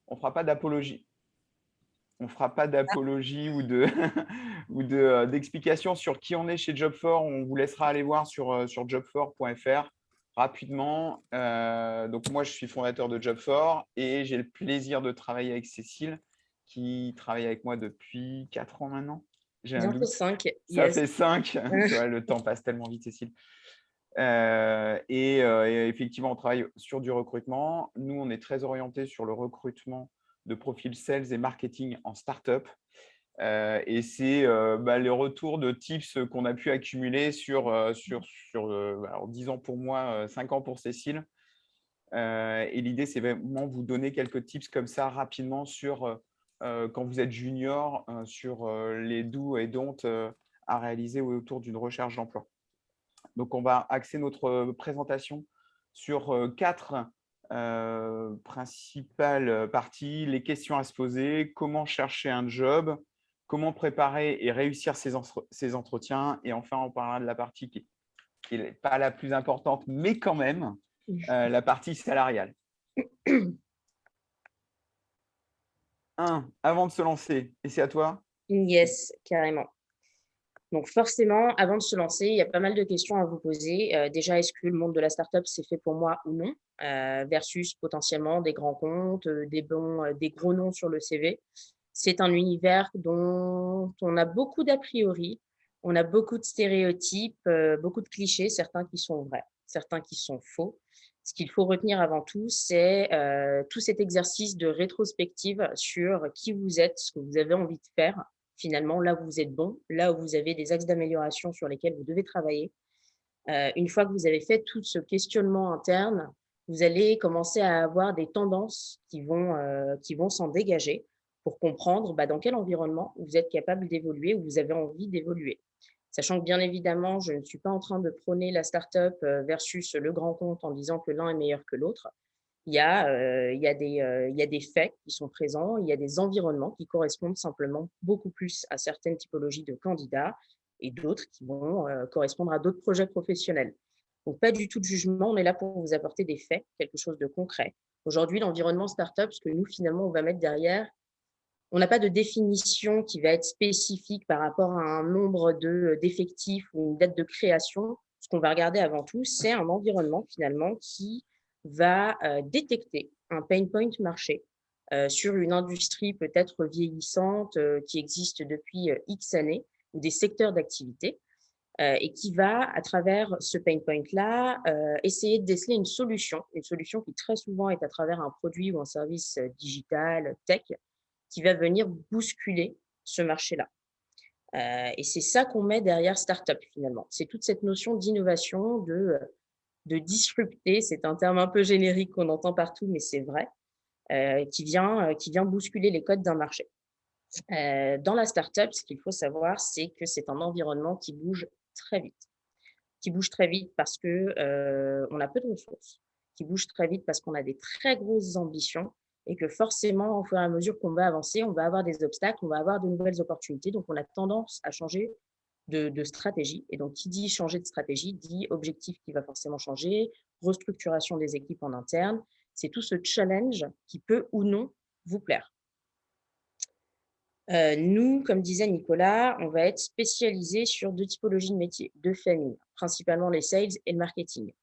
on fera pas d'apologie. On fera pas d'apologie ou de d'explication sur qui on est chez Job4. On vous laissera aller voir sur job4.fr rapidement. Donc moi, je suis fondateur de Job4 et j'ai le plaisir de travailler avec Cécile, qui travaille avec moi depuis 4 ans maintenant. J'ai un Bientôt doute. 5, Ça yes. fait 5. Tu vois, le temps passe tellement vite, Cécile. Et effectivement, on travaille sur du recrutement. Nous, on est très orienté sur le recrutement de profils sales et marketing en startup. Et c'est les retours de tips qu'on a pu accumuler sur alors 10 ans pour moi, 5 ans pour Cécile. Et l'idée, c'est vraiment vous donner quelques tips comme ça rapidement sur quand vous êtes junior, sur les do et don't à réaliser autour d'une recherche d'emploi. Donc, on va axer notre présentation sur 4 principales parties. Les questions à se poser, comment chercher un job, comment préparer et réussir ses entretiens. Et enfin, on parlera de la partie qui n'est pas la plus importante, mais quand même, la partie salariale. Avant de se lancer, et c'est à toi? Yes, carrément. Donc forcément, avant de se lancer, il y a pas mal de questions à vous poser. Déjà, est-ce que le monde de la startup, c'est fait pour moi ou non? Versus potentiellement des grands comptes, des gros noms sur le CV. C'est un univers dont on a beaucoup d'a priori, on a beaucoup de stéréotypes, beaucoup de clichés, certains qui sont vrais, certains qui sont faux. Ce qu'il faut retenir avant tout, c'est, tout cet exercice de rétrospective sur qui vous êtes, ce que vous avez envie de faire, finalement, là où vous êtes bon, là où vous avez des axes d'amélioration sur lesquels vous devez travailler. Une fois que vous avez fait tout ce questionnement interne, vous allez commencer à avoir des tendances qui vont s'en dégager pour comprendre dans quel environnement vous êtes capable d'évoluer ou vous avez envie d'évoluer. Sachant que bien évidemment, je ne suis pas en train de prôner la startup versus le grand compte en disant que l'un est meilleur que l'autre. Il y a des faits qui sont présents, il y a des environnements qui correspondent simplement beaucoup plus à certaines typologies de candidats et d'autres qui vont correspondre à d'autres projets professionnels. Donc, pas du tout de jugement, on est là pour vous apporter des faits, quelque chose de concret. Aujourd'hui, l'environnement startup, ce que nous, finalement, on va mettre derrière, on n'a pas de définition qui va être spécifique par rapport à un nombre d'effectifs ou une date de création. Ce qu'on va regarder avant tout, c'est un environnement finalement qui va détecter un pain point marché sur une industrie peut-être vieillissante qui existe depuis X années ou des secteurs d'activité et qui va, à travers ce pain point-là, essayer de déceler une solution qui très souvent est à travers un produit ou un service digital, tech, qui va venir bousculer ce marché-là. Et c'est ça qu'on met derrière startup finalement. C'est toute cette notion d'innovation, de disrupter, c'est un terme un peu générique qu'on entend partout, mais c'est vrai, qui vient bousculer les codes d'un marché. Dans la startup, ce qu'il faut savoir, c'est que c'est un environnement qui bouge très vite. Qui bouge très vite parce que on a peu de ressources, qui bouge très vite parce qu'on a des très grosses ambitions et que forcément, au fur et à mesure qu'on va avancer, on va avoir des obstacles, on va avoir de nouvelles opportunités. Donc, on a tendance à changer de stratégie. Et donc, qui dit changer de stratégie, dit objectif qui va forcément changer, restructuration des équipes en interne. C'est tout ce challenge qui peut ou non vous plaire. Nous, comme disait Nicolas, on va être spécialisés sur 2 typologies de métiers, 2 familles, principalement les sales et le marketing.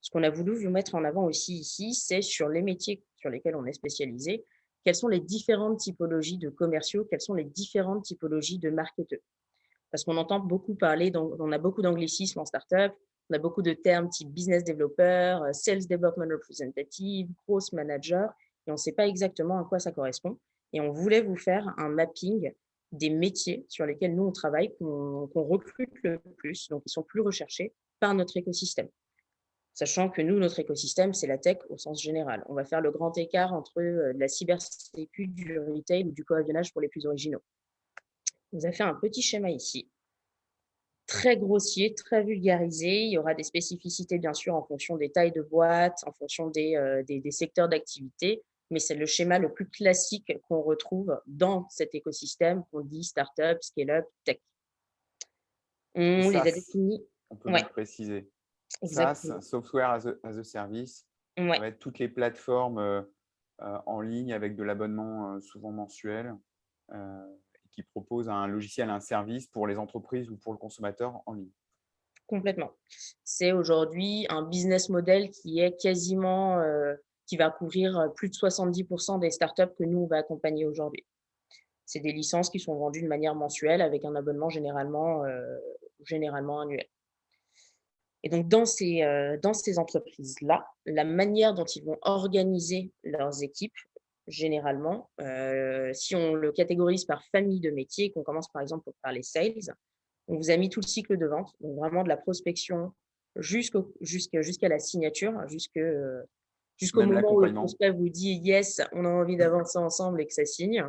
Ce qu'on a voulu vous mettre en avant aussi ici, c'est sur les métiers sur lesquels on est spécialisé, quelles sont les différentes typologies de commerciaux, quelles sont les différentes typologies de marketeurs. Parce qu'on entend beaucoup parler, on a beaucoup d'anglicismes en startup, on a beaucoup de termes type business developer, sales development representative, growth manager, et on ne sait pas exactement à quoi ça correspond. Et on voulait vous faire un mapping des métiers sur lesquels nous on travaille, qu'on recrute le plus, donc ils sont plus recherchés par notre écosystème. Sachant que nous, notre écosystème, c'est la tech au sens général. On va faire le grand écart entre la cybersécu, du retail ou du coavionnage pour les plus originaux. On vous a fait un petit schéma ici, très grossier, très vulgarisé. Il y aura des spécificités, bien sûr, en fonction des tailles de boîtes, en fonction des secteurs d'activité, mais c'est le schéma le plus classique qu'on retrouve dans cet écosystème qu'on dit startup, scale-up, tech. Et On les a SaaS, définis. on peut Ouais, même préciser. SaaS, exactement. Software as a Service, ça Ouais, va être toutes les plateformes en ligne avec de l'abonnement souvent mensuel, qui propose un logiciel, un service pour les entreprises ou pour le consommateur en ligne. Complètement. C'est aujourd'hui un business model qui est quasiment, qui va couvrir, plus de 70 des startups que nous, on va accompagner aujourd'hui. C'est des licences qui sont vendues de manière mensuelle avec un abonnement généralement annuel. Et donc dans ces entreprises-là, la manière dont ils vont organiser leurs équipes, généralement, si on le catégorise par famille de métiers, qu'on commence par exemple par les sales, on vous a mis tout le cycle de vente, donc vraiment de la prospection jusqu'à la signature, jusqu'au Même moment où le l'accompagnement. prospect vous dit: «Yes, on a envie d'avancer ensemble» et que ça signe.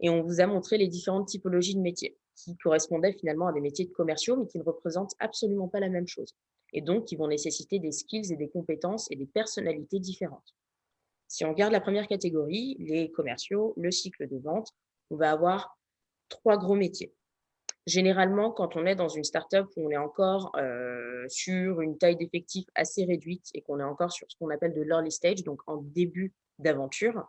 Et on vous a montré les différentes typologies de métiers qui correspondaient finalement à des métiers de commerciaux, mais qui ne représentent absolument pas la même chose et donc qui vont nécessiter des skills et des compétences et des personnalités différentes. Si on regarde la première catégorie, les commerciaux, le cycle de vente, on va avoir 3 gros métiers. Généralement, quand on est dans une startup où on est encore, sur une taille d'effectif assez réduite et qu'on est encore sur ce qu'on appelle de l'early stage, donc en début d'aventure,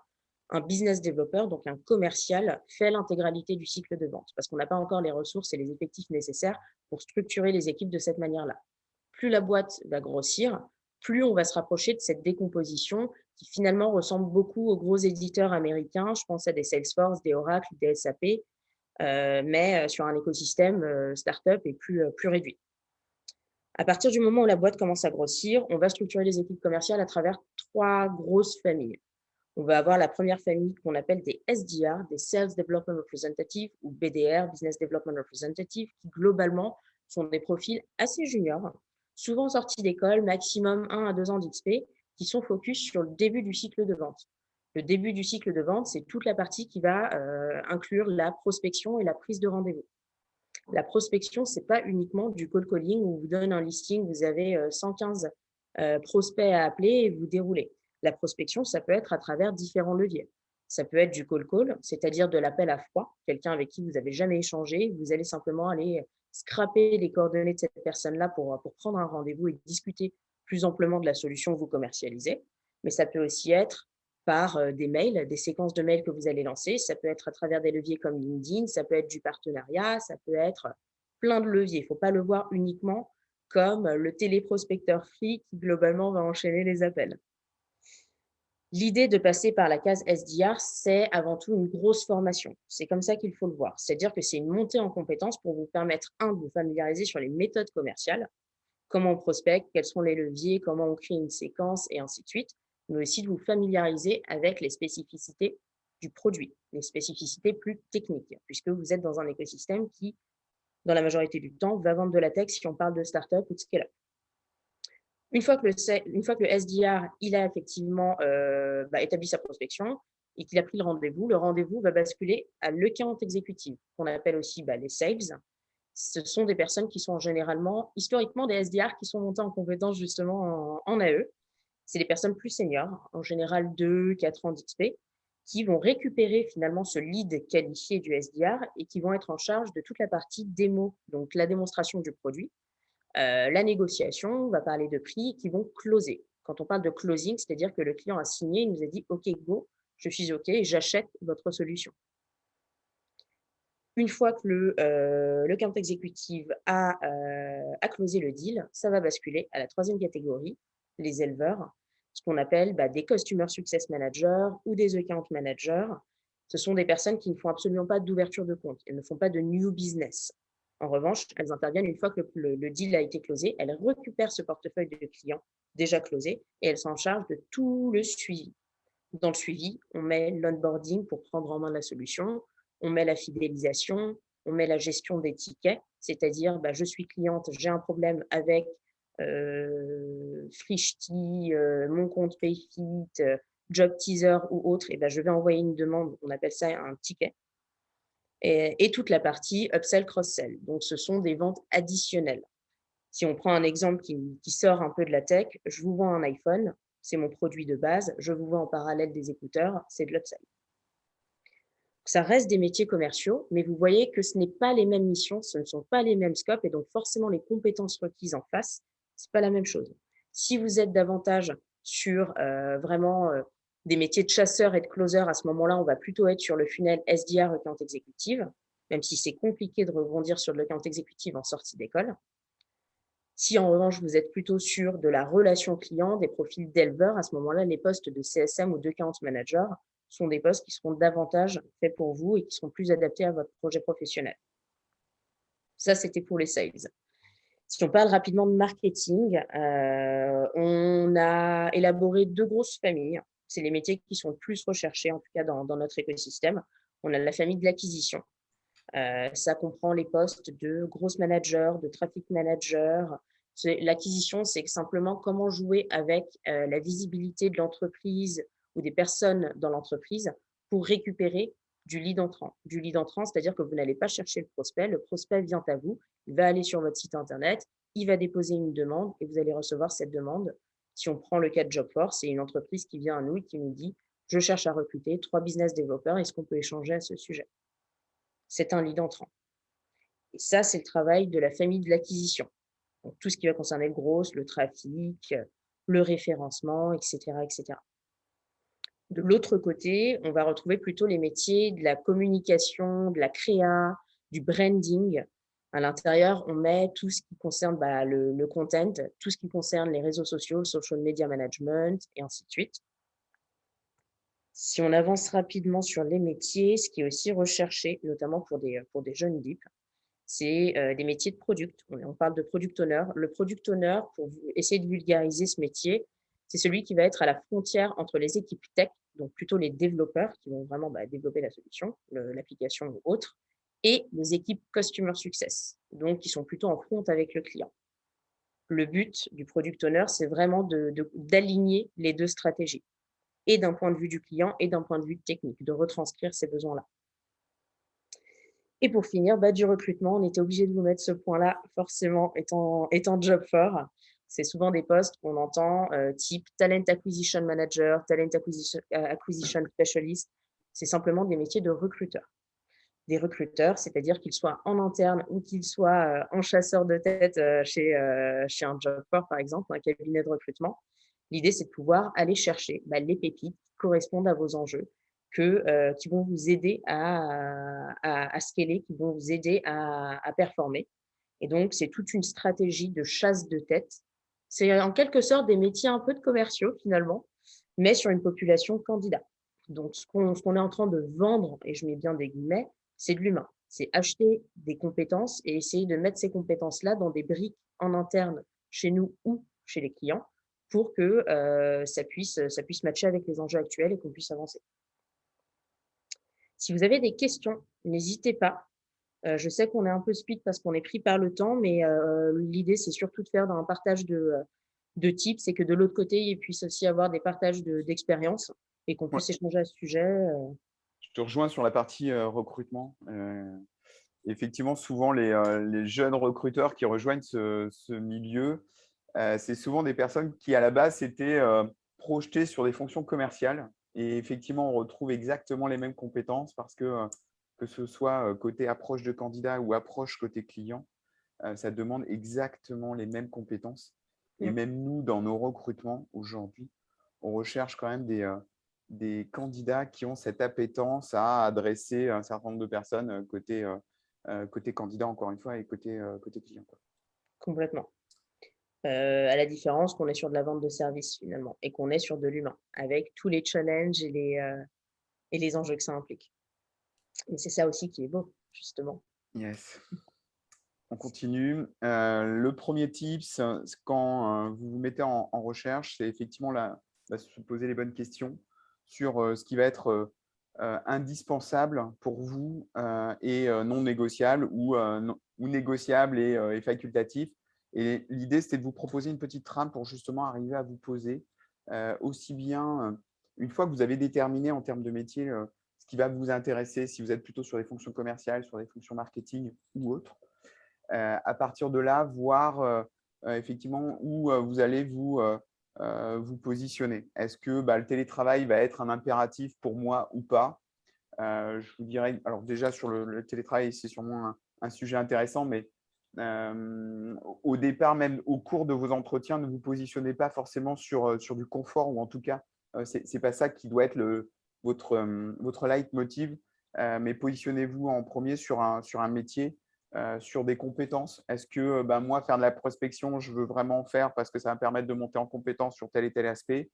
un business developer, donc un commercial, fait l'intégralité du cycle de vente parce qu'on n'a pas encore les ressources et les effectifs nécessaires pour structurer les équipes de cette manière-là. Plus la boîte va grossir, plus on va se rapprocher de cette décomposition qui finalement ressemble beaucoup aux gros éditeurs américains. Je pense à des Salesforce, des Oracle, des SAP, mais sur un écosystème startup et plus réduit. À partir du moment où la boîte commence à grossir, on va structurer les équipes commerciales à travers 3 grosses familles. On va avoir la première famille qu'on appelle des SDR, des Sales Development Representatives, ou BDR, Business Development Representative, qui globalement sont des profils assez juniors, souvent sortis d'école, maximum 1 à 2 ans d'XP, qui sont focus sur le début du cycle de vente. Le début du cycle de vente, c'est toute la partie qui va inclure la prospection et la prise de rendez-vous. La prospection, c'est pas uniquement du cold calling où on vous donne un listing, vous avez 115 prospects à appeler et vous déroulez. La prospection, ça peut être à travers différents leviers. Ça peut être du cold call, c'est-à-dire de l'appel à froid, quelqu'un avec qui vous n'avez jamais échangé, vous allez simplement aller scraper les coordonnées de cette personne-là pour prendre un rendez-vous et discuter plus amplement de la solution que vous commercialisez. Mais ça peut aussi être par des mails, des séquences de mails que vous allez lancer. Ça peut être à travers des leviers comme LinkedIn, ça peut être du partenariat, ça peut être plein de leviers. Il ne faut pas le voir uniquement comme le téléprospecteur free qui globalement va enchaîner les appels. L'idée de passer par la case SDR, c'est avant tout une grosse formation. C'est comme ça qu'il faut le voir. C'est-à-dire que c'est une montée en compétences pour vous permettre, de vous familiariser sur les méthodes commerciales, comment on prospecte, quels sont les leviers, comment on crée une séquence et ainsi de suite, mais aussi de vous familiariser avec les spécificités du produit, les spécificités plus techniques, puisque vous êtes dans un écosystème qui, dans la majorité du temps, va vendre de la tech si on parle de startup ou de scale-up. Une fois que le SDR il a effectivement établi sa prospection et qu'il a pris le rendez-vous va basculer à l'account exécutif, qu'on appelle aussi les sales. Ce sont des personnes qui sont historiquement des SDR qui sont montés en compétences justement en AE. C'est des personnes plus seniors, en général 2-4 ans d'XP, qui vont récupérer finalement ce lead qualifié du SDR et qui vont être en charge de toute la partie démo, donc la démonstration du produit, la négociation, on va parler de prix, qui vont closer. Quand on parle de closing, c'est-à-dire que le client a signé, il nous a dit: «OK, go, je suis OK, j'achète votre solution». Une fois que le account exécutif a closé le deal, ça va basculer à la troisième catégorie, les éleveurs, ce qu'on appelle des customer success managers ou des account managers. Ce sont des personnes qui ne font absolument pas d'ouverture de compte. Elles ne font pas de new business. En revanche, elles interviennent une fois que le deal a été closé. Elles récupèrent ce portefeuille de clients déjà closé et elles s'en chargent de tout le suivi. Dans le suivi, on met l'onboarding pour prendre en main la solution, on met la fidélisation, on met la gestion des tickets, c'est-à-dire je suis cliente, j'ai un problème avec Frishti, mon compte Payfit, Job Teaser ou autre, et je vais envoyer une demande, on appelle ça un ticket. Et toute la partie upsell, cross-sell. Donc, ce sont des ventes additionnelles. Si on prend un exemple qui sort un peu de la tech, je vous vends un iPhone, c'est mon produit de base, je vous vends en parallèle des écouteurs, c'est de l'upsell. Ça reste des métiers commerciaux, mais vous voyez que ce n'est pas les mêmes missions, ce ne sont pas les mêmes scopes et donc forcément les compétences requises en face, c'est pas la même chose. Si vous êtes davantage sur vraiment Des métiers de chasseur et de closer, à ce moment-là, on va plutôt être sur le funnel SDR, account exécutive, même si c'est compliqué de rebondir sur de l'account exécutive en sortie d'école. Si en revanche, vous êtes plutôt sur de la relation client, des profils d'éleveurs, à ce moment-là, les postes de CSM ou de account manager sont des postes qui seront davantage faits pour vous et qui seront plus adaptés à votre projet professionnel. Ça, c'était pour les sales. Si on parle rapidement de marketing, on a élaboré 2 grosses familles. C'est les métiers qui sont le plus recherchés, en tout cas dans notre écosystème. On a la famille de l'acquisition. Ça comprend les postes de growth manager, de traffic manager. L'acquisition, c'est simplement comment jouer avec la visibilité de l'entreprise ou des personnes dans l'entreprise pour récupérer du lead entrant. Du lead entrant, c'est-à-dire que vous n'allez pas chercher le prospect vient à vous, il va aller sur votre site internet, il va déposer une demande et vous allez recevoir cette demande. Si on prend le cas de Jobforce, c'est une entreprise qui vient à nous et qui nous dit « Je cherche à recruter 3 business développeurs, est-ce qu'on peut échanger à ce sujet ?» C'est un lead entrant. Et ça, c'est le travail de la famille de l'acquisition. Donc, tout ce qui va concerner le gros, le trafic, le référencement, etc., etc. De l'autre côté, on va retrouver plutôt les métiers de la communication, de la créa, du branding. À l'intérieur, on met tout ce qui concerne le content, tout ce qui concerne les réseaux sociaux, le social media management, et ainsi de suite. Si on avance rapidement sur les métiers, ce qui est aussi recherché, notamment pour des jeunes dips, c'est des métiers de product. On parle de product owner. Le product owner, pour essayer de vulgariser ce métier, c'est celui qui va être à la frontière entre les équipes tech, donc plutôt les développeurs qui vont vraiment développer la solution, l'application ou autre, et les équipes customer success, donc qui sont plutôt en front avec le client. Le but du product owner, c'est vraiment d'aligner les 2 stratégies, et d'un point de vue du client et d'un point de vue technique, de retranscrire ces besoins-là. Et pour finir, du recrutement, on était obligé de vous mettre ce point-là, forcément, étant Job4. C'est souvent des postes qu'on entend type Talent Acquisition Manager, Talent Acquisition Specialist. C'est simplement des métiers de recruteurs. Des recruteurs, c'est-à-dire qu'ils soient en interne ou qu'ils soient en chasseur de tête chez un Job4, par exemple, un cabinet de recrutement. L'idée, c'est de pouvoir aller chercher les pépites qui correspondent à vos enjeux, qui vont vous aider à scaler, qui vont vous aider à performer. Et donc, c'est toute une stratégie de chasse de tête. C'est en quelque sorte des métiers un peu de commerciaux, finalement, mais sur une population candidat. Donc, ce qu'on est en train de vendre, et je mets bien des guillemets, c'est de l'humain. C'est acheter des compétences et essayer de mettre ces compétences-là dans des briques en interne chez nous ou chez les clients pour que ça puisse matcher avec les enjeux actuels et qu'on puisse avancer. Si vous avez des questions, n'hésitez pas. Je sais qu'on est un peu speed parce qu'on est pris par le temps, mais l'idée, c'est surtout de faire un partage de tips et que de l'autre côté, il puisse aussi avoir des partages d'expériences et qu'on Ouais, puisse échanger à ce sujet. je te rejoins sur la partie recrutement. Effectivement, souvent, les jeunes recruteurs qui rejoignent ce milieu, c'est souvent des personnes qui, à la base, étaient projetées sur des fonctions commerciales. Et effectivement, on retrouve exactement les mêmes compétences parce que ce soit côté approche de candidat ou approche côté client, ça demande exactement les mêmes compétences. Et Mmh. même nous, dans nos recrutements aujourd'hui, on recherche quand même des candidats qui ont cette appétence à adresser un certain nombre de personnes côté candidat, encore une fois, et côté client, quoi. Complètement. À la différence qu'on est sur de la vente de services finalement et qu'on est sur de l'humain avec tous les challenges et les enjeux que ça implique. Et c'est ça aussi qui est beau, justement. Yes. On continue. Le premier tip, c'est quand vous vous mettez en recherche, c'est effectivement se poser les bonnes questions sur ce qui va être indispensable pour vous et non négociable ou négociable et facultatif. Et l'idée, c'était de vous proposer une petite trame pour justement arriver à vous poser aussi bien une fois que vous avez déterminé en termes de métier ce qui va vous intéresser, si vous êtes plutôt sur des fonctions commerciales, sur des fonctions marketing ou autres. À partir de là, voir effectivement où vous allez vous positionner. Est-ce que le télétravail va être un impératif pour moi ou pas? Je vous dirais, alors déjà sur le télétravail, c'est sûrement un sujet intéressant, mais au départ, même au cours de vos entretiens, ne vous positionnez pas forcément sur du confort ou en tout cas C'est pas ça qui doit être votre leitmotiv, mais positionnez-vous en premier sur un métier, sur des compétences. Est-ce que moi, faire de la prospection, je veux vraiment en faire parce que ça va me permettre de monter en compétence sur tel et tel aspect?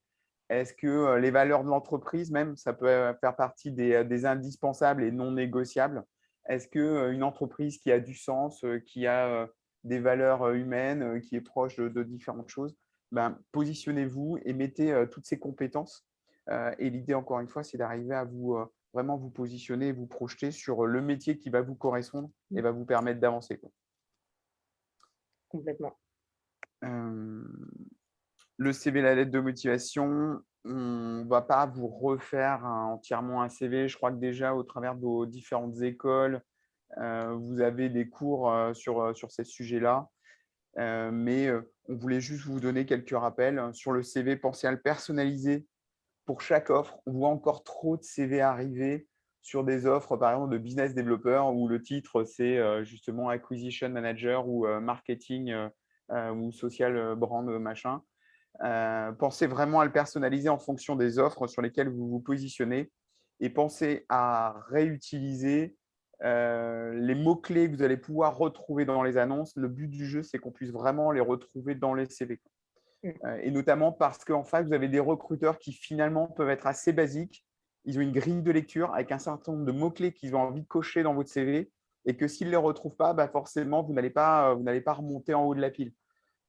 Est-ce que les valeurs de l'entreprise, même, ça peut faire partie des indispensables et non négociables? Est-ce qu'une entreprise qui a du sens, qui a des valeurs humaines, qui est proche de différentes choses, positionnez-vous et mettez toutes ces compétences. Et l'idée, encore une fois, c'est d'arriver à vraiment vous positionner et vous projeter sur le métier qui va vous correspondre et va vous permettre d'avancer, quoi. Complètement. Le CV, la lettre de motivation, on ne va pas vous refaire entièrement un CV. Je crois que déjà, au travers de vos différentes écoles, vous avez des cours sur ces sujets-là. Mais on voulait juste vous donner quelques rappels. Sur le CV, pensez à le personnaliser pour chaque offre. On voit encore trop de CV arriver sur des offres, par exemple, de business developer où le titre, c'est justement acquisition manager ou marketing ou social brand machin. Pensez vraiment à le personnaliser en fonction des offres sur lesquelles vous vous positionnez et pensez à réutiliser les mots-clés que vous allez pouvoir retrouver dans les annonces. Le but du jeu, c'est qu'on puisse vraiment les retrouver dans les CV. Et notamment parce qu'en fait, vous avez des recruteurs qui finalement peuvent être assez basiques. Ils ont une grille de lecture avec un certain nombre de mots-clés qu'ils ont envie de cocher dans votre CV et que s'ils ne les retrouvent pas, forcément, vous n'allez pas remonter en haut de la pile.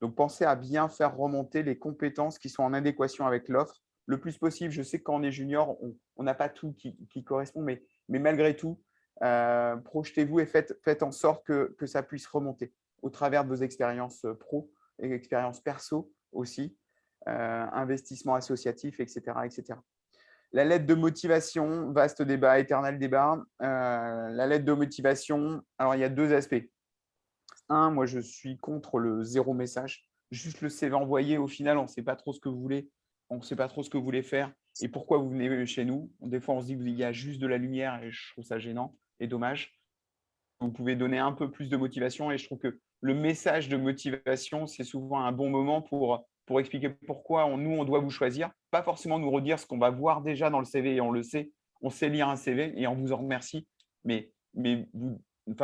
Donc, pensez à bien faire remonter les compétences qui sont en adéquation avec l'offre le plus possible. Je sais que quand on est junior, on n'a pas tout qui correspond, mais malgré tout, projetez-vous et faites en sorte que ça puisse remonter au travers de vos expériences pro et expériences perso aussi, investissement associatif, etc., etc. La lettre de motivation, vaste débat, éternel débat. La lettre de motivation, alors il y a deux aspects. Un, moi, je suis contre le zéro message. Juste le CV envoyé, au final, on ne sait pas trop ce que vous voulez. On ne sait pas trop ce que vous voulez faire et pourquoi vous venez chez nous. Des fois, on se dit qu'il y a juste de la lumière et je trouve ça gênant et dommage. Vous pouvez donner un peu plus de motivation et je trouve que le message de motivation, c'est souvent un bon moment pour expliquer pourquoi on doit vous choisir. Pas forcément nous redire ce qu'on va voir déjà dans le CV et on le sait. On sait lire un CV et on vous en remercie. Mais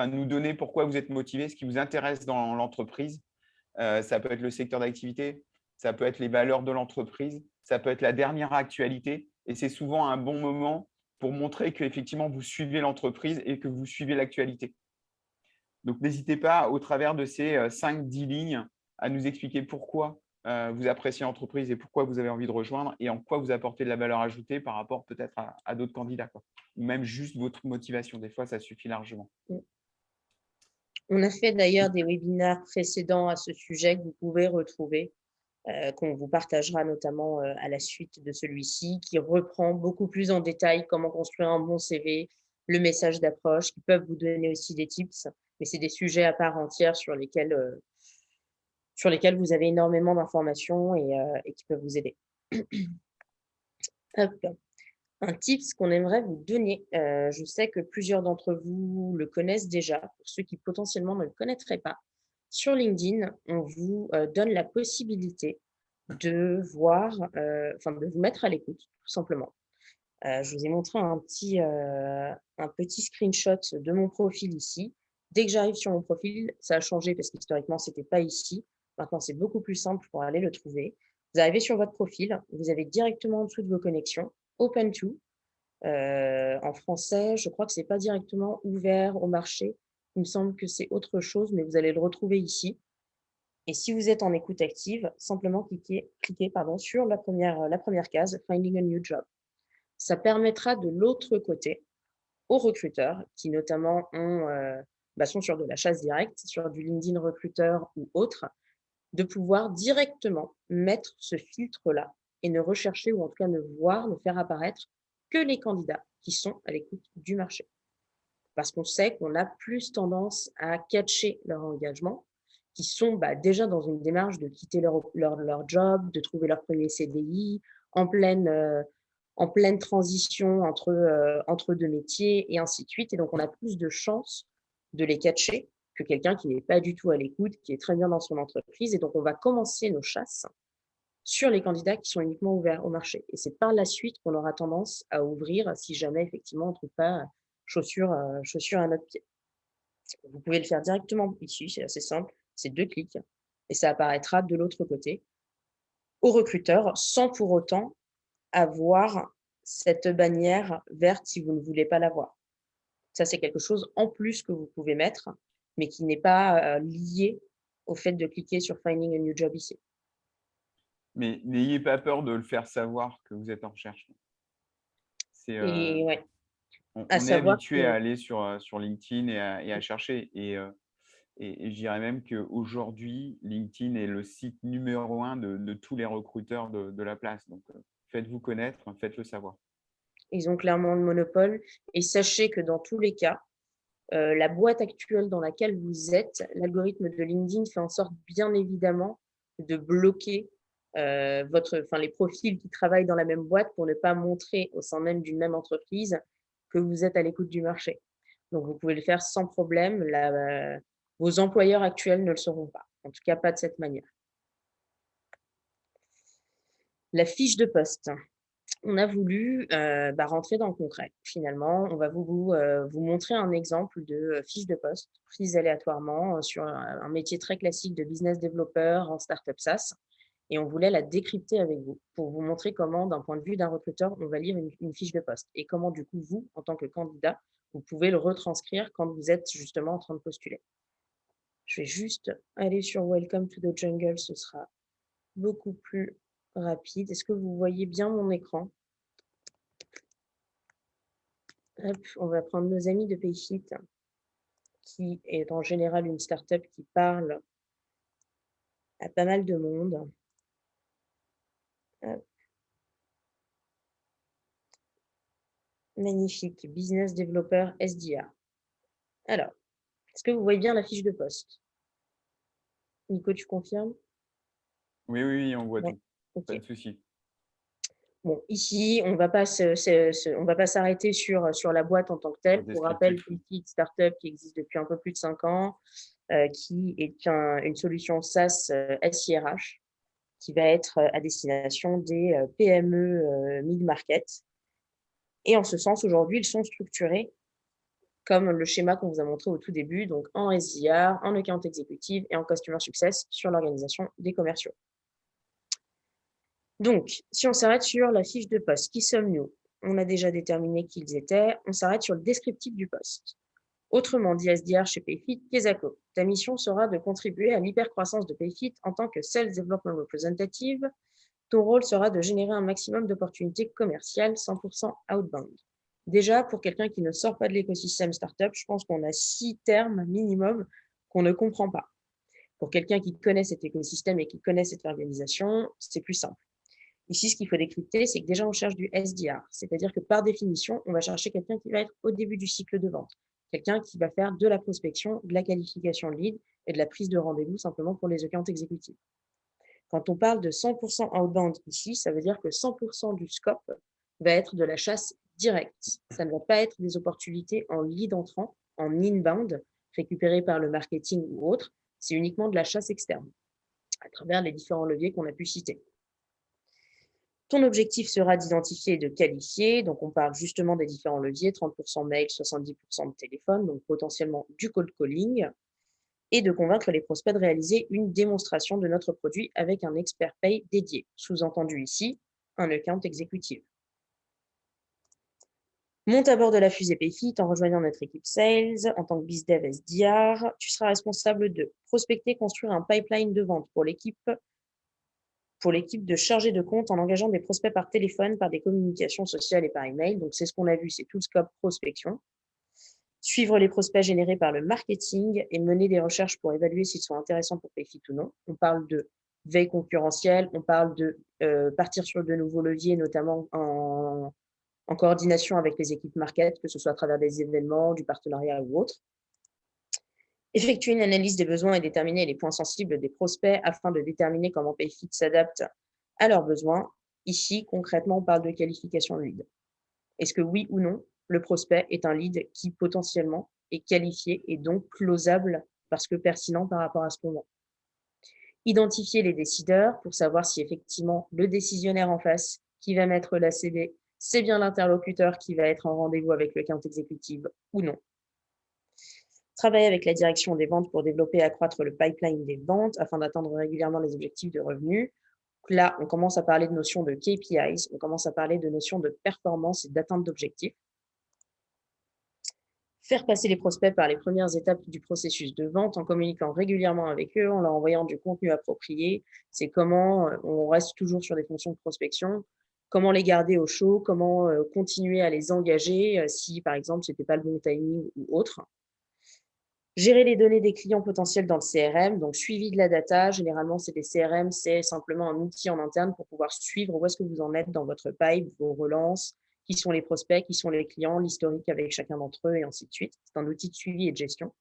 nous donner pourquoi vous êtes motivé, ce qui vous intéresse dans l'entreprise. Ça peut être le secteur d'activité, ça peut être les valeurs de l'entreprise, ça peut être la dernière actualité. Et c'est souvent un bon moment pour montrer qu'effectivement, vous suivez l'entreprise et que vous suivez l'actualité. Donc, n'hésitez pas, au travers de ces 5-10 lignes, à nous expliquer pourquoi vous appréciez l'entreprise et pourquoi vous avez envie de rejoindre et en quoi vous apportez de la valeur ajoutée par rapport peut-être à d'autres candidats, quoi. Ou même juste votre motivation. Des fois, ça suffit largement. On a fait d'ailleurs des webinaires précédents à ce sujet que vous pouvez retrouver, qu'on vous partagera notamment à la suite de celui-ci, qui reprend beaucoup plus en détail comment construire un bon CV, le message d'approche, qui peuvent vous donner aussi des tips, mais c'est des sujets à part entière sur lesquels vous avez énormément d'informations et qui peuvent vous aider. Hop. Un tips qu'on aimerait vous donner, je sais que plusieurs d'entre vous le connaissent déjà, pour ceux qui potentiellement ne le connaîtraient pas. Sur LinkedIn, on vous donne la possibilité de voir, de vous mettre à l'écoute, tout simplement. Je vous ai montré un petit screenshot de mon profil ici. Dès que j'arrive sur mon profil, ça a changé parce qu'historiquement, ce n'était pas ici. Maintenant, c'est beaucoup plus simple pour aller le trouver. Vous arrivez sur votre profil, vous avez directement en dessous de vos connexions Open to. En français, je crois que ce n'est pas directement ouvert au marché. Il me semble que c'est autre chose, mais vous allez le retrouver ici. Et si vous êtes en écoute active, simplement cliquez sur la première case, Finding a New Job. Ça permettra de l'autre côté aux recruteurs qui notamment sont sur de la chasse directe, sur du LinkedIn recruteur ou autre, de pouvoir directement mettre ce filtre-là et ne rechercher ou en tout cas ne faire apparaître que les candidats qui sont à l'écoute du marché. Parce qu'on sait qu'on a plus tendance à catcher leur engagement, qui sont déjà dans une démarche de quitter leur job, de trouver leur premier CDI, en pleine transition entre deux métiers et ainsi de suite. Et donc, on a plus de chances de les catcher que quelqu'un qui n'est pas du tout à l'écoute, qui est très bien dans son entreprise. Et donc, on va commencer nos chasses sur les candidats qui sont uniquement ouverts au marché. Et c'est par la suite qu'on aura tendance à ouvrir si jamais effectivement on ne trouve pas chaussures à notre pied. Vous pouvez le faire directement ici, c'est assez simple, c'est 2 clics et ça apparaîtra de l'autre côté au recruteur sans pour autant avoir cette bannière verte si vous ne voulez pas l'avoir. Ça, c'est quelque chose en plus que vous pouvez mettre, mais qui n'est pas, lié au fait de cliquer sur Finding a new job ici. Mais n'ayez pas peur de le faire savoir que vous êtes en recherche. C'est, Et ouais, à on est savoir que habitué à aller sur LinkedIn et à chercher et je dirais même qu'aujourd'hui, LinkedIn est le site numéro un de tous les recruteurs de la place. Donc, faites-vous connaître, faites-le savoir. ils ont clairement le monopole et sachez que dans tous les cas, la boîte actuelle dans laquelle vous êtes, l'algorithme de LinkedIn fait en sorte, bien évidemment, de bloquer, les profils qui travaillent dans la même boîte pour ne pas montrer au sein même d'une même entreprise que vous êtes à l'écoute du marché. Donc vous pouvez le faire sans problème. Vos employeurs actuels ne le sauront pas. En tout cas, pas de cette manière. La fiche de poste. On a voulu, rentrer dans le concret. Finalement, on va vous montrer un exemple de, fiche de poste prise aléatoirement, sur un métier très classique de business developer en startup SaaS et on voulait la décrypter avec vous pour vous montrer comment, d'un point de vue d'un recruteur, on va lire une fiche de poste et comment, du coup, vous, en tant que candidat, vous pouvez le retranscrire quand vous êtes justement en train de postuler. Je vais juste aller sur Welcome to the Jungle, ce sera beaucoup plus rapide. Est-ce que vous voyez bien mon écran? Hop, on va prendre nos amis de Payfit, qui est en général une startup qui parle à pas mal de monde. Hop, magnifique, business developer SDR. Alors, est-ce que vous voyez bien la fiche de poste? Nico, tu confirmes? Oui, oui, oui, on voit Ouais. tout. Ok. Pas de souci. Bon, ici, on va pas s'arrêter sur la boîte en tant que Sur le telle. Pour rappel, descriptif. Payfit, startup qui existe depuis un peu plus de 5 ans, qui est une solution SaaS SIRH qui va être à destination des PME mid-market. Et en ce sens, aujourd'hui, ils sont structurés comme le schéma qu'on vous a montré au tout début, donc en SDR, en account executive et en customer success sur l'organisation des commerciaux. Donc, si on s'arrête sur la fiche de poste, qui sommes-nous? On a déjà déterminé qui ils étaient. On s'arrête sur le descriptif du poste. Autrement dit, SDR chez Payfit, Kesako. Ta mission sera de contribuer à l'hypercroissance de Payfit en tant que Sales Development Representative. Ton rôle sera de générer un maximum d'opportunités commerciales 100% outbound. Déjà, pour quelqu'un qui ne sort pas de l'écosystème startup, je pense qu'on a 6 termes minimum qu'on ne comprend pas. Pour quelqu'un qui connaît cet écosystème et qui connaît cette organisation, c'est plus simple. Ici, ce qu'il faut décrypter, c'est que déjà, on cherche du SDR, c'est-à-dire que par définition, on va chercher quelqu'un qui va être au début du cycle de vente, quelqu'un qui va faire de la prospection, de la qualification de lead et de la prise de rendez-vous simplement pour les accounts exécutifs. Quand on parle de 100% outbound ici, ça veut dire que 100% du scope va être de la chasse directe. Ça ne va pas être des opportunités en lead entrant, en inbound, récupérées par le marketing ou autre. C'est uniquement de la chasse externe à travers les différents leviers qu'on a pu citer. Ton objectif sera d'identifier et de qualifier. Donc, on parle justement des différents leviers, 30% mail, 70% de téléphone, donc potentiellement du cold calling, et de convaincre les prospects de réaliser une démonstration de notre produit avec un expert pay dédié. Sous-entendu ici, un account exécutif. Monte à bord de la fusée Payfit en rejoignant notre équipe Sales en tant que BizDev SDR. Tu seras responsable de prospecter, construire un pipeline de vente pour l'équipe de chargés de compte en engageant des prospects par téléphone, par des communications sociales et par email. Donc, c'est ce qu'on a vu, c'est tout le scope prospection. Suivre les prospects générés par le marketing et mener des recherches pour évaluer s'ils sont intéressants pour Payfit ou non. On parle de veille concurrentielle, on parle de partir sur de nouveaux leviers, notamment en coordination avec les équipes market, que ce soit à travers des événements, du partenariat ou autre. Effectuer une analyse des besoins et déterminer les points sensibles des prospects afin de déterminer comment Payfit s'adapte à leurs besoins. Ici, concrètement, on parle de qualification de lead. Est-ce que oui ou non, le prospect est un lead qui potentiellement est qualifié et donc closable parce que pertinent par rapport à ce qu'on vend? Identifier les décideurs pour savoir si effectivement le décisionnaire en face qui va mettre l'ACV, c'est bien l'interlocuteur qui va être en rendez-vous avec le account exécutive ou non. Travailler avec la direction des ventes pour développer et accroître le pipeline des ventes afin d'atteindre régulièrement les objectifs de revenus. Donc là, on commence à parler de notions de KPIs, on commence à parler de notions de performance et d'atteinte d'objectifs. Faire passer les prospects par les premières étapes du processus de vente en communiquant régulièrement avec eux, en leur envoyant du contenu approprié. C'est comment on reste toujours sur des fonctions de prospection, comment les garder au chaud, comment continuer à les engager si, par exemple, ce n'était pas le bon timing ou autre. Gérer les données des clients potentiels dans le CRM, donc suivi de la data. Généralement, c'est des CRM, c'est simplement un outil en interne pour pouvoir suivre où est-ce que vous en êtes dans votre pipe, vos relances, qui sont les prospects, qui sont les clients, l'historique avec chacun d'entre eux et ainsi de suite. C'est un outil de suivi et de gestion.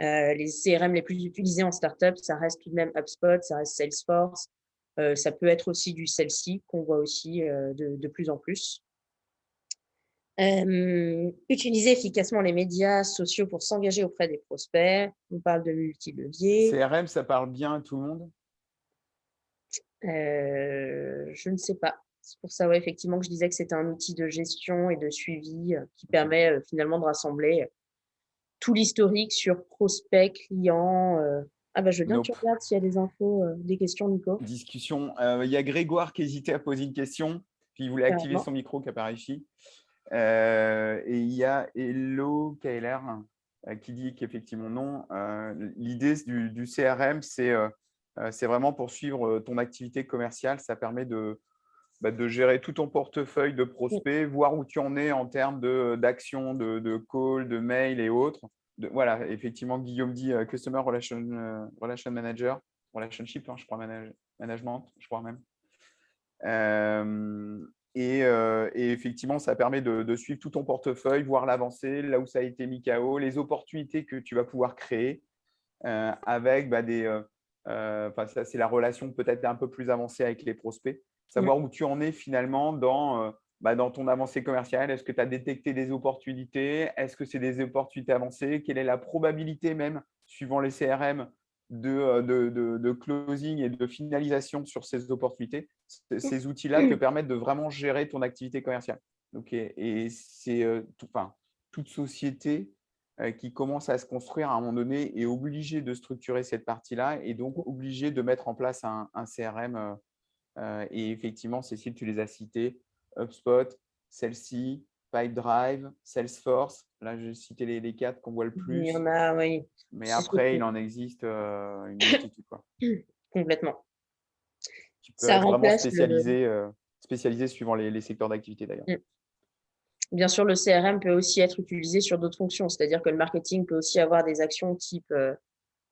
Les CRM les plus utilisés en startup, ça reste tout de même HubSpot, ça reste Salesforce. Ça peut être aussi du Celsi qu'on voit aussi de plus en plus. Utiliser efficacement les médias sociaux pour s'engager auprès des prospects. On parle de multi-leviers. CRM, ça parle bien à tout le monde? Je ne sais pas. C'est pour ça, ouais, effectivement, que je disais que c'était un outil de gestion et de suivi qui permet finalement de rassembler tout l'historique sur prospects, clients. Ah bah, je veux bien que tu Donc, regardes s'il y a des infos, des questions, Nico. discussion. Il y a Grégoire qui hésitait à poser une question, puis il voulait activer Carrément. son micro qui apparaît ici. Et il y a Hello KLR qui dit qu'effectivement non. L'idée du CRM, c'est vraiment pour suivre ton activité commerciale. Ça permet de gérer tout ton portefeuille de prospects, voir où tu en es en termes d'actions, de calls, de mails et autres. Voilà, effectivement, Guillaume dit Customer Relation Manager, Relationship, hein, je crois, Management, je crois même. Et effectivement, ça permet de suivre tout ton portefeuille, voir l'avancée, là où ça a été mis KO, les opportunités que tu vas pouvoir créer avec ça, c'est la relation peut-être un peu plus avancée avec les prospects. Savoir où tu en es finalement dans ton avancée commerciale. Est-ce que tu as détecté des opportunités? Est-ce que c'est des opportunités avancées? Quelle est la probabilité même, suivant les CRM, de closing et de finalisation sur ces opportunités? Ces outils-là te permettent de vraiment gérer ton activité commerciale. Donc, et c'est toute société qui commence à se construire à un moment donné est obligée de structurer cette partie-là et donc obligée de mettre en place un CRM. Et effectivement, Cécile, tu les as cités, HubSpot, Celsi, Pipedrive, Salesforce. Là, j'ai cité les 4 qu'on voit le Il y plus. en a, oui. Mais C'est après, il surtout. en existe une multitude, quoi, Complètement. qui peut Ça être vraiment remplace le. spécialisé suivant les secteurs d'activité d'ailleurs. Bien sûr, le CRM peut aussi être utilisé sur d'autres fonctions, c'est-à-dire que le marketing peut aussi avoir des actions type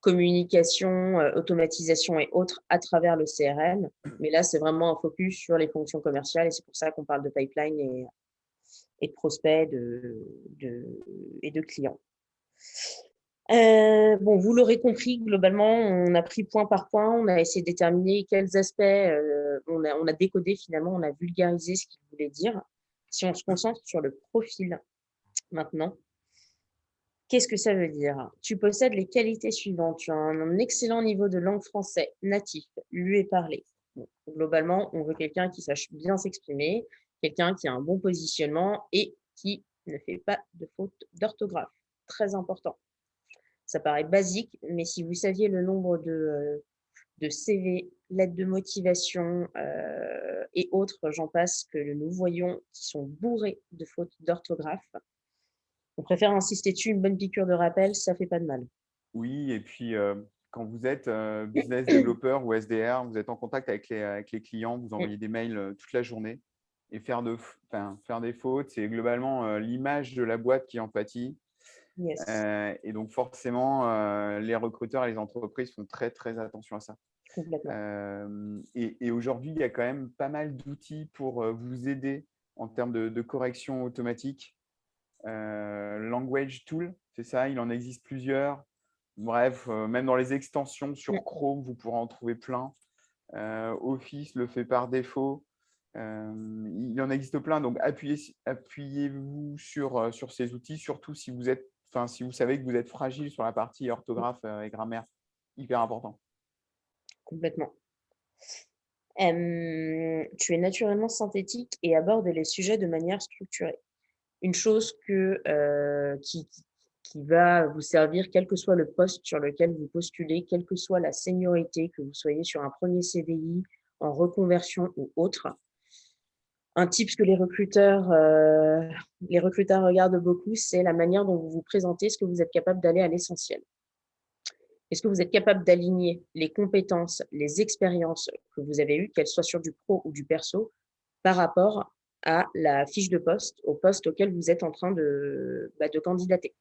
communication, automatisation et autres à travers le CRM. Mais là, c'est vraiment un focus sur les fonctions commerciales et c'est pour ça qu'on parle de pipeline et de prospects et de clients. Bon, vous l'aurez compris, globalement, on a pris point par point, on a essayé de déterminer quels aspects, on a décodé finalement, on a vulgarisé ce qu'il voulait dire. Si on se concentre sur le profil maintenant, qu'est-ce que ça veut dire? Tu possèdes les qualités suivantes. Tu as un excellent niveau de langue français natif, lu et parlé. Bon, globalement, on veut quelqu'un qui sache bien s'exprimer, quelqu'un qui a un bon positionnement et qui ne fait pas de faute d'orthographe. Très important. Ça paraît basique, mais si vous saviez le nombre de CV, lettres de motivation et autres, j'en passe, que nous voyons qui sont bourrés de fautes d'orthographe, on préfère insister dessus, une bonne piqûre de rappel, ça fait pas de mal. Oui, et puis quand vous êtes business développeur ou SDR, vous êtes en contact avec les clients, vous envoyez des mails toute la journée et faire des fautes, c'est globalement l'image de la boîte qui en pâtit. Yes, Et donc forcément, les recruteurs et les entreprises font très, très attention à ça. complètement. Et aujourd'hui, il y a quand même pas mal d'outils pour vous aider en termes de correction automatique. Language Tool, c'est ça, il en existe plusieurs. Bref, même dans les extensions sur Chrome, vous pourrez en trouver plein. Office le fait par défaut. Il en existe plein, donc appuyez-vous sur ces outils, surtout si vous savez que vous êtes fragile sur la partie orthographe et grammaire. Hyper important. complètement. Tu es naturellement synthétique et abordes les sujets de manière structurée. Une chose qui va vous servir, quel que soit le poste sur lequel vous postulez, quelle que soit la seniorité, que vous soyez sur un premier CDI, en reconversion ou autre. Un tips que les recruteurs regardent beaucoup, c'est la manière dont vous vous présentez. Est-ce que vous êtes capable d'aller à l'essentiel? Est-ce que vous êtes capable d'aligner les compétences, les expériences que vous avez eues, qu'elles soient sur du pro ou du perso, par rapport à la fiche de poste, au poste auquel vous êtes en train de candidater?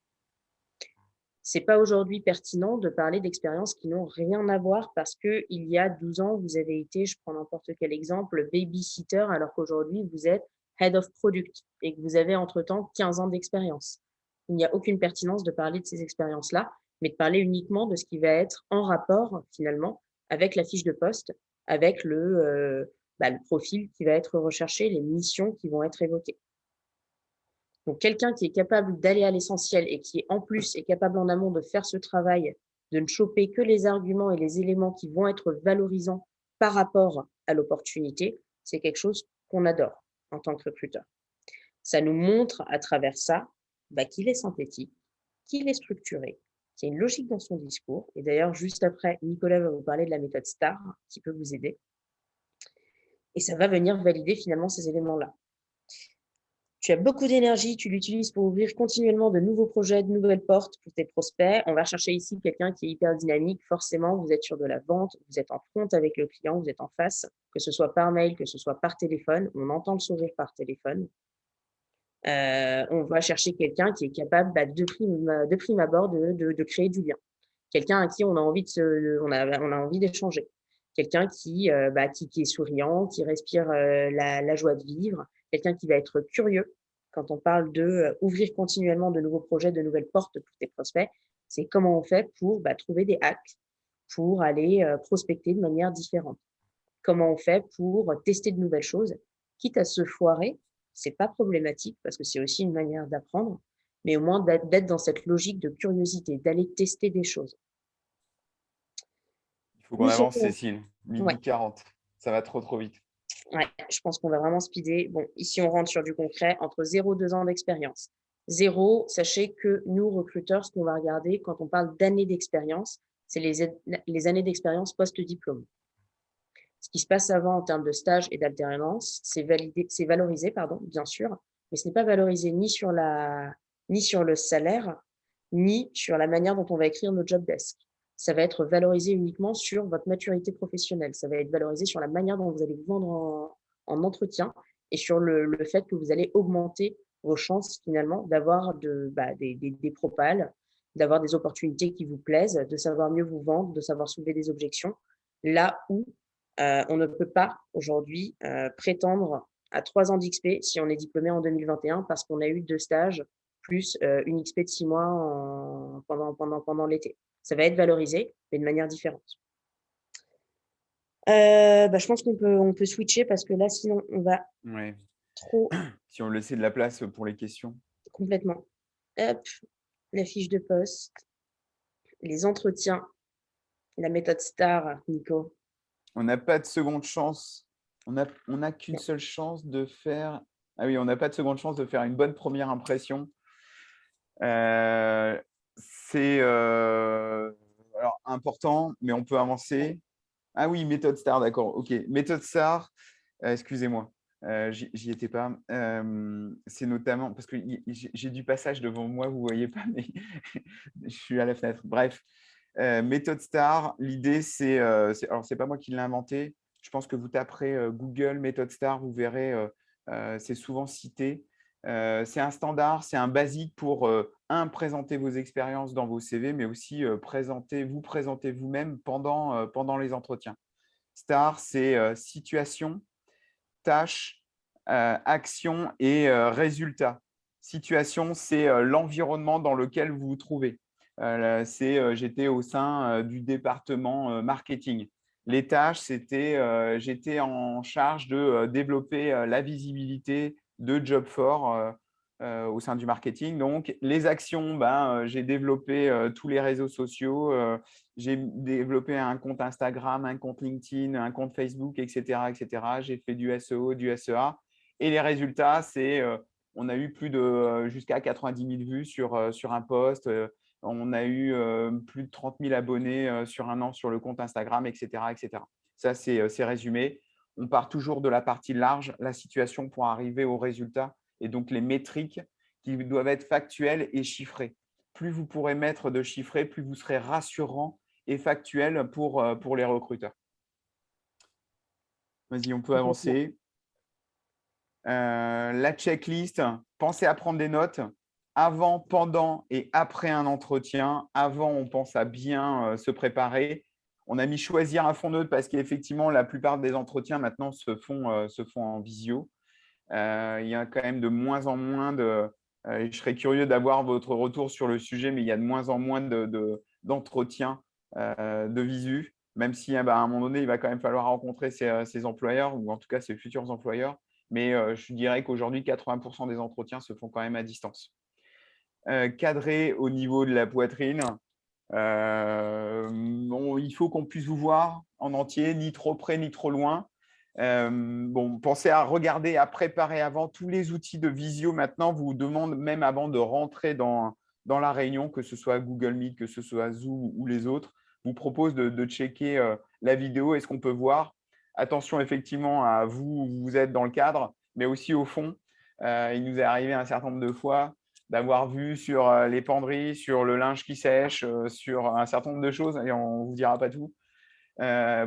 C'est pas aujourd'hui pertinent de parler d'expériences qui n'ont rien à voir parce qu'il y a 12 ans, vous avez été, je prends n'importe quel exemple, baby-sitter, alors qu'aujourd'hui, vous êtes head of product et que vous avez entre-temps 15 ans d'expérience. Il n'y a aucune pertinence de parler de ces expériences-là, mais de parler uniquement de ce qui va être en rapport, finalement, avec la fiche de poste, avec le profil qui va être recherché, les missions qui vont être évoquées. Donc quelqu'un qui est capable d'aller à l'essentiel et qui, en plus, est capable en amont de faire ce travail, de ne choper que les arguments et les éléments qui vont être valorisants par rapport à l'opportunité, c'est quelque chose qu'on adore en tant que recruteur. Ça nous montre à travers ça qu'il est synthétique, qu'il est structuré, qu'il y a une logique dans son discours. Et d'ailleurs, juste après, Nicolas va vous parler de la méthode STAR qui peut vous aider. Et ça va venir valider finalement ces éléments-là. Tu as beaucoup d'énergie, tu l'utilises pour ouvrir continuellement de nouveaux projets, de nouvelles portes pour tes prospects. On va chercher ici quelqu'un qui est hyper dynamique. Forcément, vous êtes sur de la vente, vous êtes en front avec le client, vous êtes en face, que ce soit par mail, que ce soit par téléphone. On entend le sourire par téléphone. On va chercher quelqu'un qui est capable de prime abord de créer du lien. Quelqu'un à qui on a envie on a envie d'échanger. Quelqu'un qui est souriant, qui respire la joie de vivre. Quelqu'un qui va être curieux. Quand on parle de ouvrir continuellement de nouveaux projets, de nouvelles portes pour tes prospects, c'est comment on fait pour trouver des hacks, pour aller prospecter de manière différente. Comment on fait pour tester de nouvelles choses, quitte à se foirer, c'est pas problématique parce que c'est aussi une manière d'apprendre, mais au moins d'être dans cette logique de curiosité, d'aller tester des choses. Il faut qu'on Nous, ce avance, qu'on Cécile. ouais, 12h40. Ça va trop, trop vite. ouais, je pense qu'on va vraiment speeder. Bon, ici, on rentre sur du concret, entre 0 et 2 ans d'expérience. 0, sachez que nous, recruteurs, ce qu'on va regarder quand on parle d'années d'expérience, c'est les années d'expérience post-diplôme. Ce qui se passe avant en termes de stage et d'alternance, c'est valorisé, pardon, bien sûr, mais ce n'est pas valorisé ni sur le salaire, ni sur la manière dont on va écrire nos job desks. Ça va être valorisé uniquement sur votre maturité professionnelle. Ça va être valorisé sur la manière dont vous allez vous vendre en entretien et sur le fait que vous allez augmenter vos chances finalement d'avoir des propals, d'avoir des opportunités qui vous plaisent, de savoir mieux vous vendre, de savoir soulever des objections. Là où on ne peut pas aujourd'hui prétendre à 3 ans d'XP si on est diplômé en 2021 parce qu'on a eu 2 stages plus une XP de 6 mois pendant l'été. Ça va être valorisé, mais de manière différente. Je pense on peut switcher parce que là, sinon, on va Ouais. trop Si on laissait de la place pour les questions. complètement. Hop, la fiche de poste, les entretiens, la méthode STAR, Nico. On n'a pas de seconde chance. On n'a qu'une Non. seule chance de faire. Ah oui, on n'a pas de seconde chance de faire une bonne première impression. C'est alors important, mais on peut avancer. Ah oui, méthode STAR, d'accord. OK. Méthode STAR, excusez-moi, j'y étais pas. C'est notamment parce que j'ai du passage devant moi, vous ne voyez pas, mais je suis à la fenêtre. Bref, méthode STAR, l'idée, alors, ce n'est pas moi qui l'ai inventé. Je pense que vous taperez Google méthode STAR, vous verrez, c'est souvent cité. C'est un standard, c'est un basique pour, présenter vos expériences dans vos CV, mais aussi vous présenter vous-même pendant les entretiens. STAR, c'est situation, tâche, action et résultat. Situation, c'est l'environnement dans lequel vous vous trouvez. J'étais au sein du département marketing. Les tâches, j'étais en charge de développer la visibilité de Job4 au sein du marketing. Donc, les actions, j'ai développé tous les réseaux sociaux, j'ai développé un compte Instagram, un compte LinkedIn, un compte Facebook, etc. etc. J'ai fait du SEO, du SEA. Et les résultats, c'est on a eu plus de jusqu'à 90 000 vues sur un post. On a eu plus de 30 000 abonnés sur un an sur le compte Instagram, etc. etc. Ça, c'est résumé. On part toujours de la partie large, la situation pour arriver au résultat et donc les métriques qui doivent être factuelles et chiffrées. Plus vous pourrez mettre de chiffrés, plus vous serez rassurant et factuel pour les recruteurs. Vas-y, on peut avancer. La checklist, pensez à prendre des notes avant, pendant et après un entretien. Avant, on pense à bien se préparer. On a mis choisir un fond neutre parce qu'effectivement, la plupart des entretiens maintenant se font en visio. Il y a quand même de moins en moins je serais curieux d'avoir votre retour sur le sujet, mais il y a de moins en moins d'entretiens de visu, même si à un moment donné, il va quand même falloir rencontrer ses employeurs ou en tout cas ses futurs employeurs. Mais je dirais qu'aujourd'hui, 80% des entretiens se font quand même à distance. Cadré au niveau de la poitrine. Il faut qu'on puisse vous voir en entier, ni trop près, ni trop loin. Pensez à regarder, à préparer avant. Tous les outils de visio maintenant vous demandent, même avant de rentrer dans la réunion, que ce soit Google Meet, que ce soit Zoom ou les autres, vous proposent de checker la vidéo. Est-ce qu'on peut voir? Attention effectivement à vous, vous êtes dans le cadre, mais aussi au fond. Il nous est arrivé un certain nombre de fois d'avoir vu sur les penderies, sur le linge qui sèche, sur un certain nombre de choses, et on ne vous dira pas tout.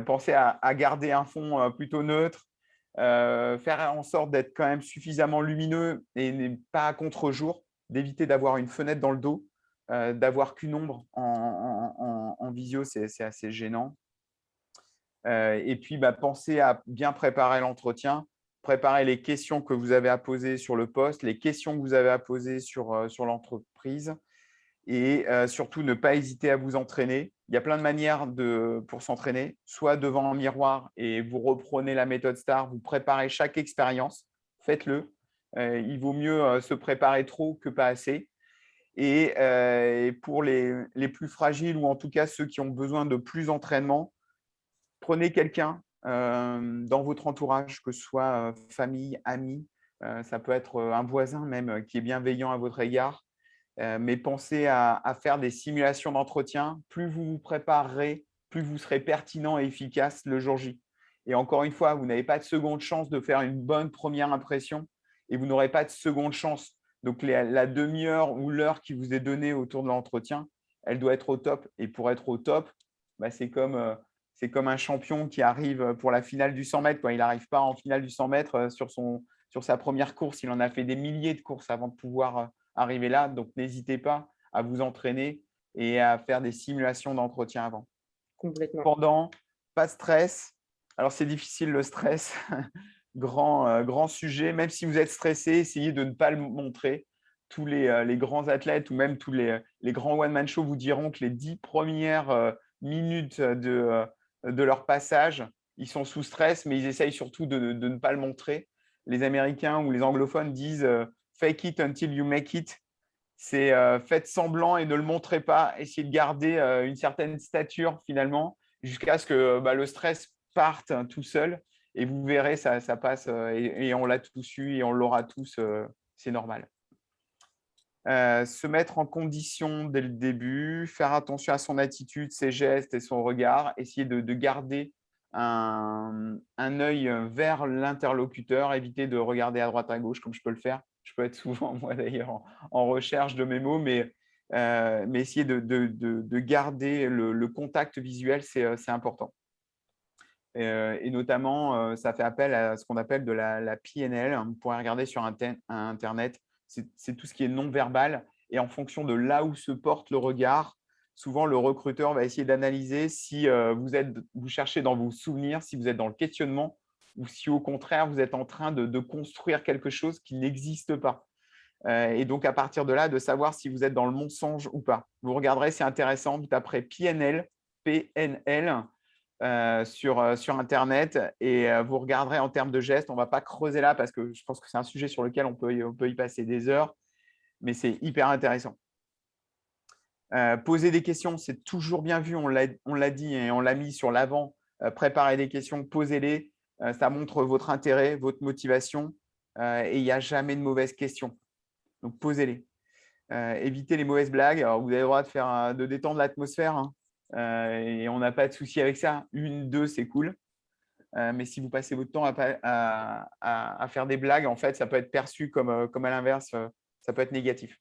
Pensez à garder un fond plutôt neutre, faire en sorte d'être quand même suffisamment lumineux et pas à contre-jour, d'éviter d'avoir une fenêtre dans le dos, d'avoir qu'une ombre en visio, c'est assez gênant. Et puis, pensez à bien préparer l'entretien, préparer les questions que vous avez à poser sur le poste, les questions que vous avez à poser sur l'entreprise et surtout ne pas hésiter à vous entraîner. Il y a plein de manières pour s'entraîner, soit devant un miroir et vous reprenez la méthode STAR, vous préparez chaque expérience, faites-le. Il vaut mieux se préparer trop que pas assez. Et pour les plus fragiles ou en tout cas ceux qui ont besoin de plus d'entraînement, prenez quelqu'un dans votre entourage, que ce soit famille, amis, ça peut être un voisin même qui est bienveillant à votre égard, mais pensez à faire des simulations d'entretien. Plus vous vous préparerez, plus vous serez pertinent et efficace le jour J. Et encore une fois, vous n'avez pas de seconde chance de faire une bonne première impression et vous n'aurez pas de seconde chance. Donc, la demi-heure ou l'heure qui vous est donnée autour de l'entretien, elle doit être au top. Et pour être au top, c'est comme un champion qui arrive pour la finale du 100 mètres. Il n'arrive pas en finale du 100 mètres sur sa première course. Il en a fait des milliers de courses avant de pouvoir arriver là. Donc, n'hésitez pas à vous entraîner et à faire des simulations d'entretien avant. Complètement. Pendant, pas de stress. Alors, c'est difficile le stress. Grand sujet. Même si vous êtes stressé, essayez de ne pas le montrer. Tous les grands athlètes ou même tous les grands one-man show vous diront que les 10 premières minutes de leur passage, ils sont sous stress, mais ils essayent surtout de ne pas le montrer. Les Américains ou les anglophones disent fake it until you make it. C'est faites semblant et ne le montrez pas. Essayez de garder une certaine stature finalement jusqu'à ce que le stress parte tout seul. Et vous verrez, ça passe et on l'a tous eu et on l'aura tous. C'est normal. Se mettre en condition dès le début, faire attention à son attitude, ses gestes et son regard, essayer de garder un œil vers l'interlocuteur, éviter de regarder à droite à gauche comme je peux le faire. Je peux être souvent, moi d'ailleurs, en recherche de mes mots, mais essayer de garder le contact visuel, c'est important. Et notamment, ça fait appel à ce qu'on appelle de la PNL. Vous pourrez regarder sur Internet. C'est tout ce qui est non-verbal. Et en fonction de là où se porte le regard, souvent le recruteur va essayer d'analyser si vous cherchez dans vos souvenirs, si vous êtes dans le questionnement ou si au contraire, vous êtes en train de construire quelque chose qui n'existe pas. Et donc, à partir de là, de savoir si vous êtes dans le mensonge ou pas. Vous regarderez, c'est intéressant, vous taperez PNL, sur Internet et vous regarderez en termes de gestes. On ne va pas creuser là parce que je pense que c'est un sujet sur lequel on peut y passer des heures. mais c'est hyper intéressant. Poser des questions, c'est toujours bien vu, on l'a dit et on l'a mis sur l'avant. Préparez des questions, posez-les. Ça montre votre intérêt, votre motivation et il n'y a jamais de mauvaises questions. Donc, posez-les. Évitez les mauvaises blagues. Alors, vous avez le droit de détendre l'atmosphère hein, et on n'a pas de souci avec ça. 1, 2, c'est cool. Mais si vous passez votre temps à faire des blagues, en fait, ça peut être perçu comme à l'inverse, ça peut être négatif.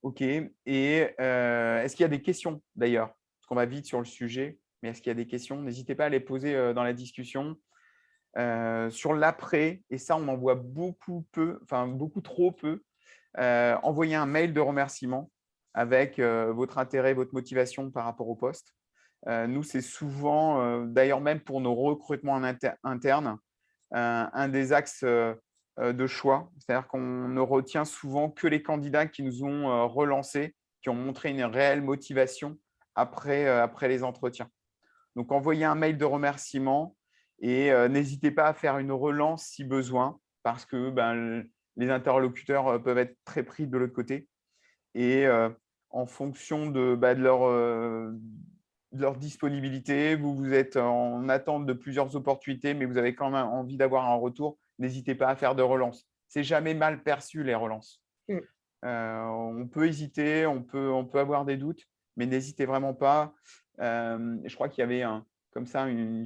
OK. Et est-ce qu'il y a des questions d'ailleurs? Parce qu'on va vite sur le sujet, mais est-ce qu'il y a des questions? N'hésitez pas à les poser dans la discussion. Sur l'après, et ça, on en voit beaucoup trop peu, envoyer un mail de remerciement avec votre intérêt, votre motivation par rapport au poste. Nous, c'est souvent, d'ailleurs même pour nos recrutements internes, un des axes de choix. C'est-à-dire qu'on ne retient souvent que les candidats qui nous ont relancés, qui ont montré une réelle motivation après les entretiens. Donc, envoyez un mail de remerciement et n'hésitez pas à faire une relance si besoin, parce que les interlocuteurs peuvent être très pris de l'autre côté. Et en fonction de leur disponibilité, vous êtes en attente de plusieurs opportunités, mais vous avez quand même envie d'avoir un retour, n'hésitez pas à faire de relance. C'est jamais mal perçu, les relances. On peut hésiter, on peut avoir des doutes, mais n'hésitez vraiment pas. Je crois qu'il y avait comme ça une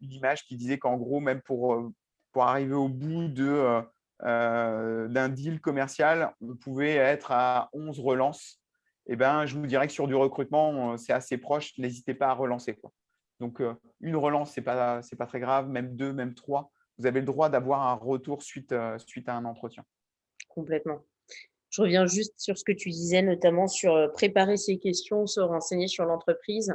image qui disait qu'en gros, même pour arriver au bout d'un deal commercial, on pouvait être à 11 relances. Eh ben, je vous dirais que sur du recrutement, c'est assez proche. N'hésitez pas à relancer, quoi. Donc, une relance, ce n'est pas très grave, même 2, même 3. Vous avez le droit d'avoir un retour suite à un entretien. Complètement. Je reviens juste sur ce que tu disais, notamment sur préparer ses questions, se renseigner sur l'entreprise.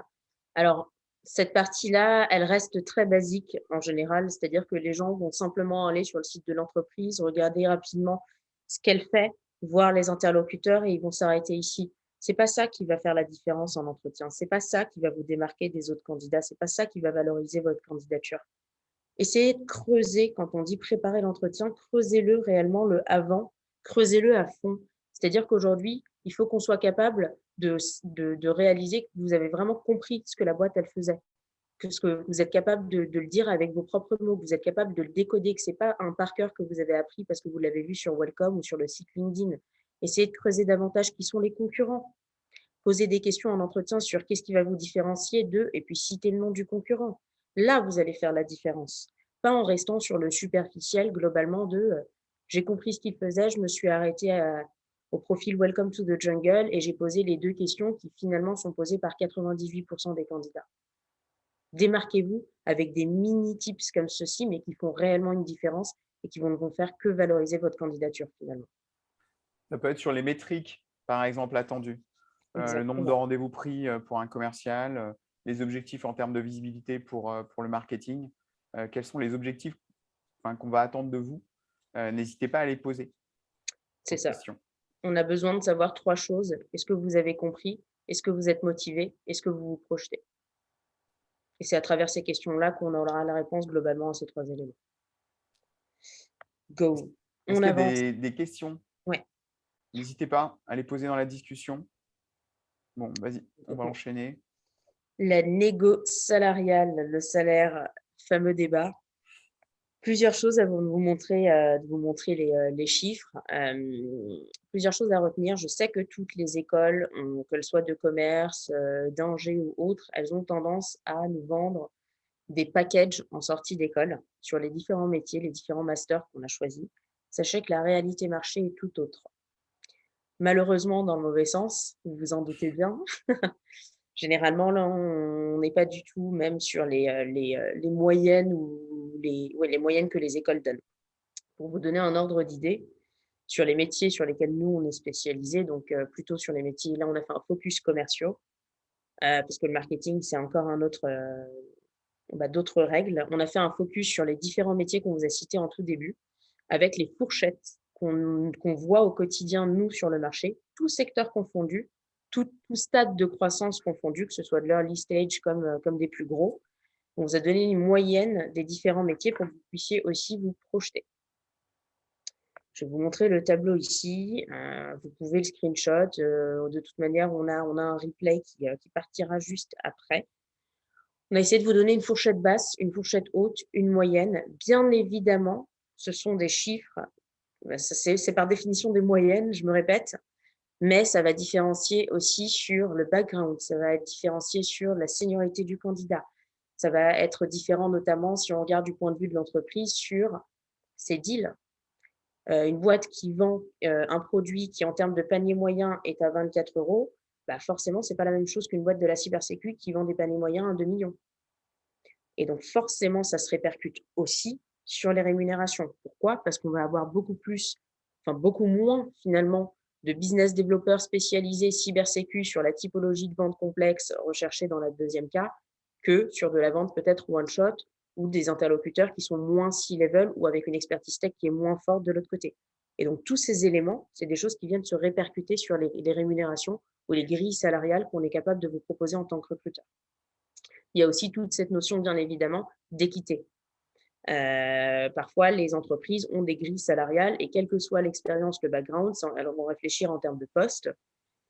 Alors, cette partie-là, elle reste très basique en général, c'est-à-dire que les gens vont simplement aller sur le site de l'entreprise, regarder rapidement ce qu'elle fait, voir les interlocuteurs et ils vont s'arrêter ici. C'est pas ça qui va faire la différence en entretien. C'est pas ça qui va vous démarquer des autres candidats. C'est pas ça qui va valoriser votre candidature. Essayez de creuser, quand on dit préparer l'entretien, creusez-le réellement, le avant, creusez-le à fond. C'est-à-dire qu'aujourd'hui, il faut qu'on soit capable de réaliser que vous avez vraiment compris ce que la boîte, elle faisait. Que vous êtes capable de le dire avec vos propres mots, que vous êtes capable de le décoder, que ce n'est pas un par cœur que vous avez appris parce que vous l'avez vu sur Welcome ou sur le site LinkedIn. Essayez de creuser davantage qui sont les concurrents. Posez des questions en entretien sur qu'est-ce qui va vous différencier d'eux et puis citez le nom du concurrent. Là, vous allez faire la différence. Pas en restant sur le superficiel globalement de j'ai compris ce qu'il faisait, je me suis arrêté au profil Welcome to the Jungle et j'ai posé les 2 questions qui finalement sont posées par 98% des candidats. Démarquez-vous avec des mini tips comme ceci, mais qui font réellement une différence et qui ne vont faire que valoriser votre candidature finalement. Ça peut être sur les métriques, par exemple, attendues. Le nombre de Exactement. rendez-vous pris pour un commercial, les objectifs en termes de visibilité pour le marketing. Quels sont les objectifs qu'on va attendre de vous? N'hésitez pas à les poser C'est en ça. question. On a besoin de savoir 3 choses. Est-ce que vous avez compris? Est-ce que vous êtes motivé? Est-ce que vous vous projetez? Et c'est à travers ces questions-là qu'on aura la réponse globalement à ces 3 éléments. Go. Est-ce On qu'il y avance. a des questions? Ouais. N'hésitez pas à les poser dans la discussion. Bon, vas-y, on va enchaîner. La négo salariale, le salaire, fameux débat. Plusieurs choses à vous montrer, de vous montrer les chiffres. Plusieurs choses à retenir. Je sais que toutes les écoles, qu'elles soient de commerce, d'ingé ou autres, elles ont tendance à nous vendre des packages en sortie d'école sur les différents métiers, les différents masters qu'on a choisis. Sachez que la réalité marché est tout autre. Malheureusement, dans le mauvais sens, vous vous en doutez bien. Généralement, là, on n'est pas du tout même sur les moyennes ou les moyennes que les écoles donnent. Pour vous donner un ordre d'idée, sur les métiers sur lesquels nous, on est spécialisés, donc plutôt sur les métiers, là, on a fait un focus commerciaux, parce que le marketing, c'est encore un autre, d'autres règles. On a fait un focus sur les différents métiers qu'on vous a cités en tout début, avec les fourchettes qu'on voit au quotidien, nous, sur le marché, tous secteurs confondus, tout stade de croissance confondu, que ce soit de l'early stage comme des plus gros. On vous a donné une moyenne des différents métiers pour que vous puissiez aussi vous projeter. Je vais vous montrer le tableau ici. Vous pouvez le screenshot. De toute manière, on a un replay qui partira juste après. On a essayé de vous donner une fourchette basse, une fourchette haute, une moyenne. Bien évidemment, ce sont des chiffres. C'est par définition des moyennes, je me répète, mais ça va différencier aussi sur le background, ça va être différencié sur la seniorité du candidat. Ça va être différent notamment si on regarde du point de vue de l'entreprise sur ses deals. Une boîte qui vend un produit qui, en termes de panier moyen, est à 24 €, bah forcément, ce n'est pas la même chose qu'une boîte de la cybersécu qui vend des paniers moyens à 2 millions. Et donc, forcément, ça se répercute aussi sur les rémunérations. Pourquoi? Parce qu'on va avoir beaucoup moins finalement de business développeurs spécialisés cybersécu sur la typologie de vente complexe recherchée dans le deuxième cas que sur de la vente peut-être one shot ou des interlocuteurs qui sont moins C-level ou avec une expertise tech qui est moins forte de l'autre côté. Et donc, tous ces éléments, c'est des choses qui viennent se répercuter sur les rémunérations ou les grilles salariales qu'on est capable de vous proposer en tant que recruteur. Il y a aussi toute cette notion, bien évidemment, d'équité. Parfois, les entreprises ont des grilles salariales et quelle que soit l'expérience, le background, elles vont réfléchir en termes de poste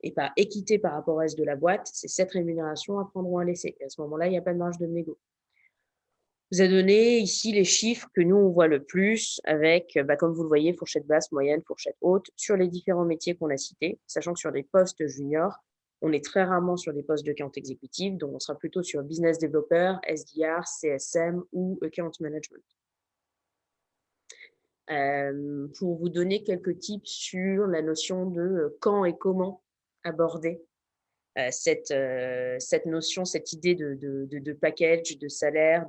et par équité par rapport au reste de la boîte, c'est cette rémunération à prendre ou à laisser. Et à ce moment-là, il n'y a pas de marge de négo. Je vous ai donné ici les chiffres que nous, on voit le plus avec, comme vous le voyez, fourchette basse, moyenne, fourchette haute, sur les différents métiers qu'on a cités, sachant que sur des postes juniors, on est très rarement sur des postes de account exécutif, donc on sera plutôt sur business developer, SDR, CSM ou account management. Pour vous donner quelques tips sur la notion de quand et comment aborder cette notion, cette idée de package, de salaire,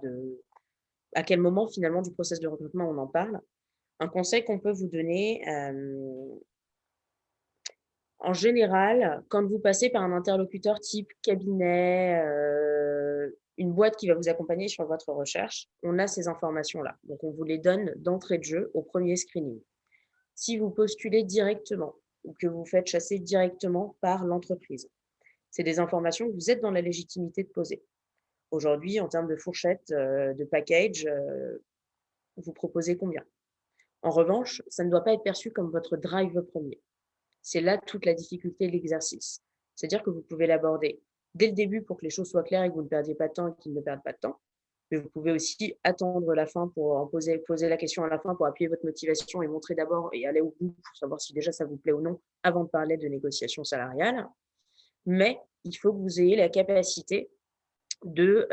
à quel moment finalement du process de recrutement on en parle. Un conseil qu'on peut vous donner, en général, quand vous passez par un interlocuteur type cabinet, une boîte qui va vous accompagner sur votre recherche, on a ces informations-là. Donc, on vous les donne d'entrée de jeu au premier screening. Si vous postulez directement ou que vous faites chasser directement par l'entreprise, c'est des informations que vous êtes dans la légitimité de poser. Aujourd'hui, en termes de fourchette, de package, vous proposez combien? En revanche, ça ne doit pas être perçu comme votre drive premier. C'est là toute la difficulté de l'exercice. C'est-à-dire que vous pouvez l'aborder dès le début pour que les choses soient claires et que vous ne perdiez pas de temps et qu'ils ne perdent pas de temps. Mais vous pouvez aussi attendre la fin pour en poser la question à la fin pour appuyer votre motivation et montrer d'abord et aller au bout pour savoir si déjà ça vous plaît ou non avant de parler de négociation salariale. Mais il faut que vous ayez la capacité de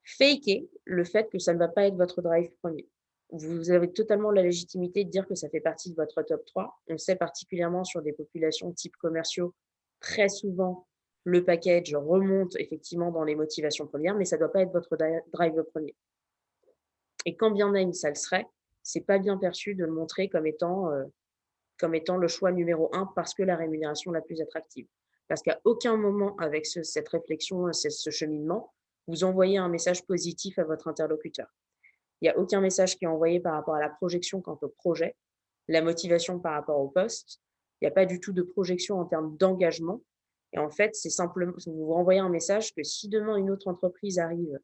faker le fait que ça ne va pas être votre drive premier. Vous avez totalement la légitimité de dire que ça fait partie de votre top 3. On sait particulièrement sur des populations type commerciaux, très souvent, le package remonte effectivement dans les motivations premières, mais ça ne doit pas être votre drive premier. Et quand bien même ça le serait, c'est pas bien perçu de le montrer comme étant le choix numéro 1 parce que la rémunération la plus attractive. Parce qu'à aucun moment avec cette réflexion, ce cheminement, vous envoyez un message positif à votre interlocuteur. Il n'y a aucun message qui est envoyé par rapport à la projection quant au projet, la motivation par rapport au poste. Il n'y a pas du tout de projection en termes d'engagement. Et en fait, c'est simplement, vous vous renvoyez un message que si demain une autre entreprise arrive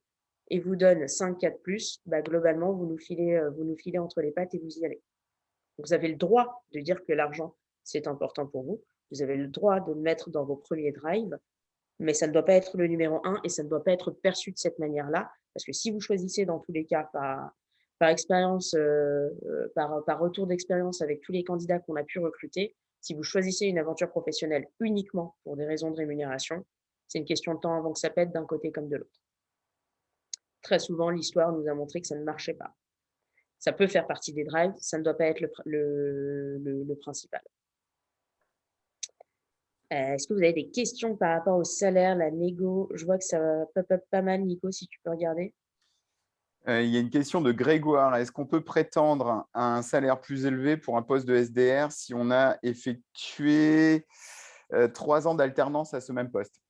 et vous donne 5 4 plus, globalement, vous nous filez entre les pattes et vous y allez. Donc, vous avez le droit de dire que l'argent, c'est important pour vous. Vous avez le droit de le mettre dans vos premiers drives, mais ça ne doit pas être le numéro 1 et ça ne doit pas être perçu de cette manière-là. Parce que si vous choisissez dans tous les cas par expérience, par retour d'expérience avec tous les candidats qu'on a pu recruter, si vous choisissez une aventure professionnelle uniquement pour des raisons de rémunération, c'est une question de temps avant que ça pète d'un côté comme de l'autre. Très souvent, l'histoire nous a montré que ça ne marchait pas. Ça peut faire partie des drives, ça ne doit pas être le principal. Est-ce que vous avez des questions par rapport au salaire, la négo? Je vois que ça pop up pas mal, Nico, si tu peux regarder. Il y a une question de Grégoire. Est-ce qu'on peut prétendre à un salaire plus élevé pour un poste de SDR si on a effectué 3 ans d'alternance à ce même poste?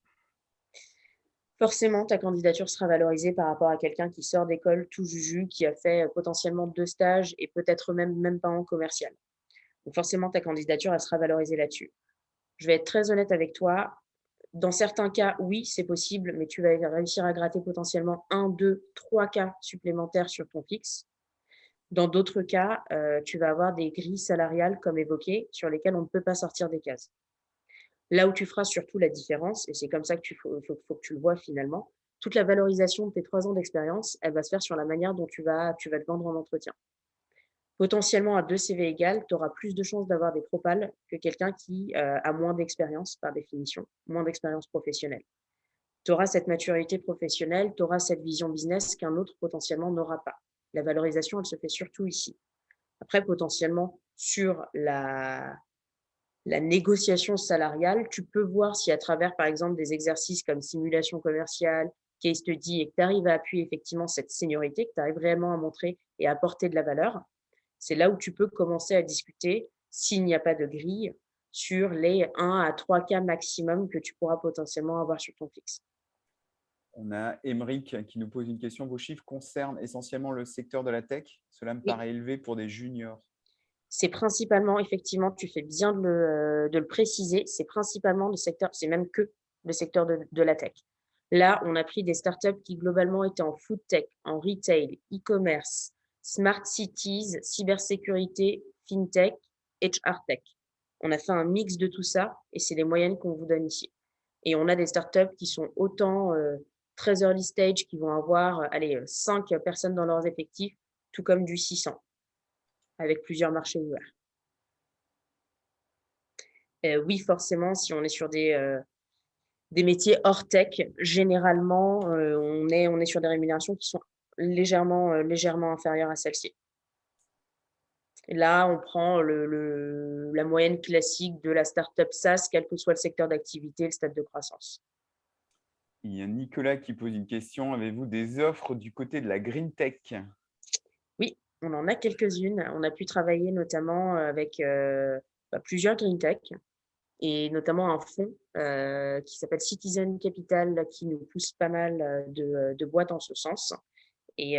Forcément, ta candidature sera valorisée par rapport à quelqu'un qui sort d'école tout juju, qui a fait potentiellement 2 stages et peut-être même pas en commercial. Donc forcément, ta candidature, elle sera valorisée là-dessus. Je vais être très honnête avec toi. Dans certains cas, oui, c'est possible, mais tu vas réussir à gratter potentiellement 1, 2, 3 cas supplémentaires sur ton fixe. Dans d'autres cas, tu vas avoir des grilles salariales comme évoqué, sur lesquelles on ne peut pas sortir des cases. Là où tu feras surtout la différence, et c'est comme ça que faut que tu le vois finalement, toute la valorisation de tes 3 ans d'expérience, elle va se faire sur la manière dont tu vas te vendre en entretien. Potentiellement à 2 CV égales, tu auras plus de chances d'avoir des propals que quelqu'un qui, a moins d'expérience par définition, moins d'expérience professionnelle. Tu auras cette maturité professionnelle, tu auras cette vision business qu'un autre potentiellement n'aura pas. La valorisation, elle se fait surtout ici. Après potentiellement sur la négociation salariale, tu peux voir si à travers, par exemple, des exercices comme simulation commerciale, case study et que tu arrives à appuyer effectivement cette seniorité, que tu arrives réellement à montrer et à apporter de la valeur, c'est là où tu peux commencer à discuter, s'il n'y a pas de grille, sur les 1 à 3 cas maximum que tu pourras potentiellement avoir sur ton fixe. On a Émeric qui nous pose une question. Vos chiffres concernent essentiellement le secteur de la tech. Cela me Oui, paraît élevé pour des juniors. c'est principalement effectivement, tu fais bien de le préciser, c'est principalement le secteur, c'est même que le secteur de la tech. Là, on a pris des startups qui globalement étaient en food tech, en retail, e-commerce, smart cities, cybersécurité, fintech, HR tech. On a fait un mix de tout ça et c'est les moyennes qu'on vous donne ici. Et on a des startups qui sont autant très early stage, qui vont avoir allez, 5 personnes dans leurs effectifs, tout comme du 600, avec plusieurs marchés ouverts. Oui, forcément, si on est sur des métiers hors tech, généralement, on est sur des rémunérations qui sont légèrement inférieures à celles-ci. Là, on prend la moyenne classique de la startup SaaS, quel que soit le secteur d'activité, le stade de croissance. Il y a Nicolas qui pose une question. Avez-vous des offres du côté de la green tech? Oui, on en a quelques-unes. On a pu travailler notamment avec, plusieurs green tech et notamment un fonds, qui s'appelle Citizen Capital qui nous pousse pas mal, de boîtes en ce sens et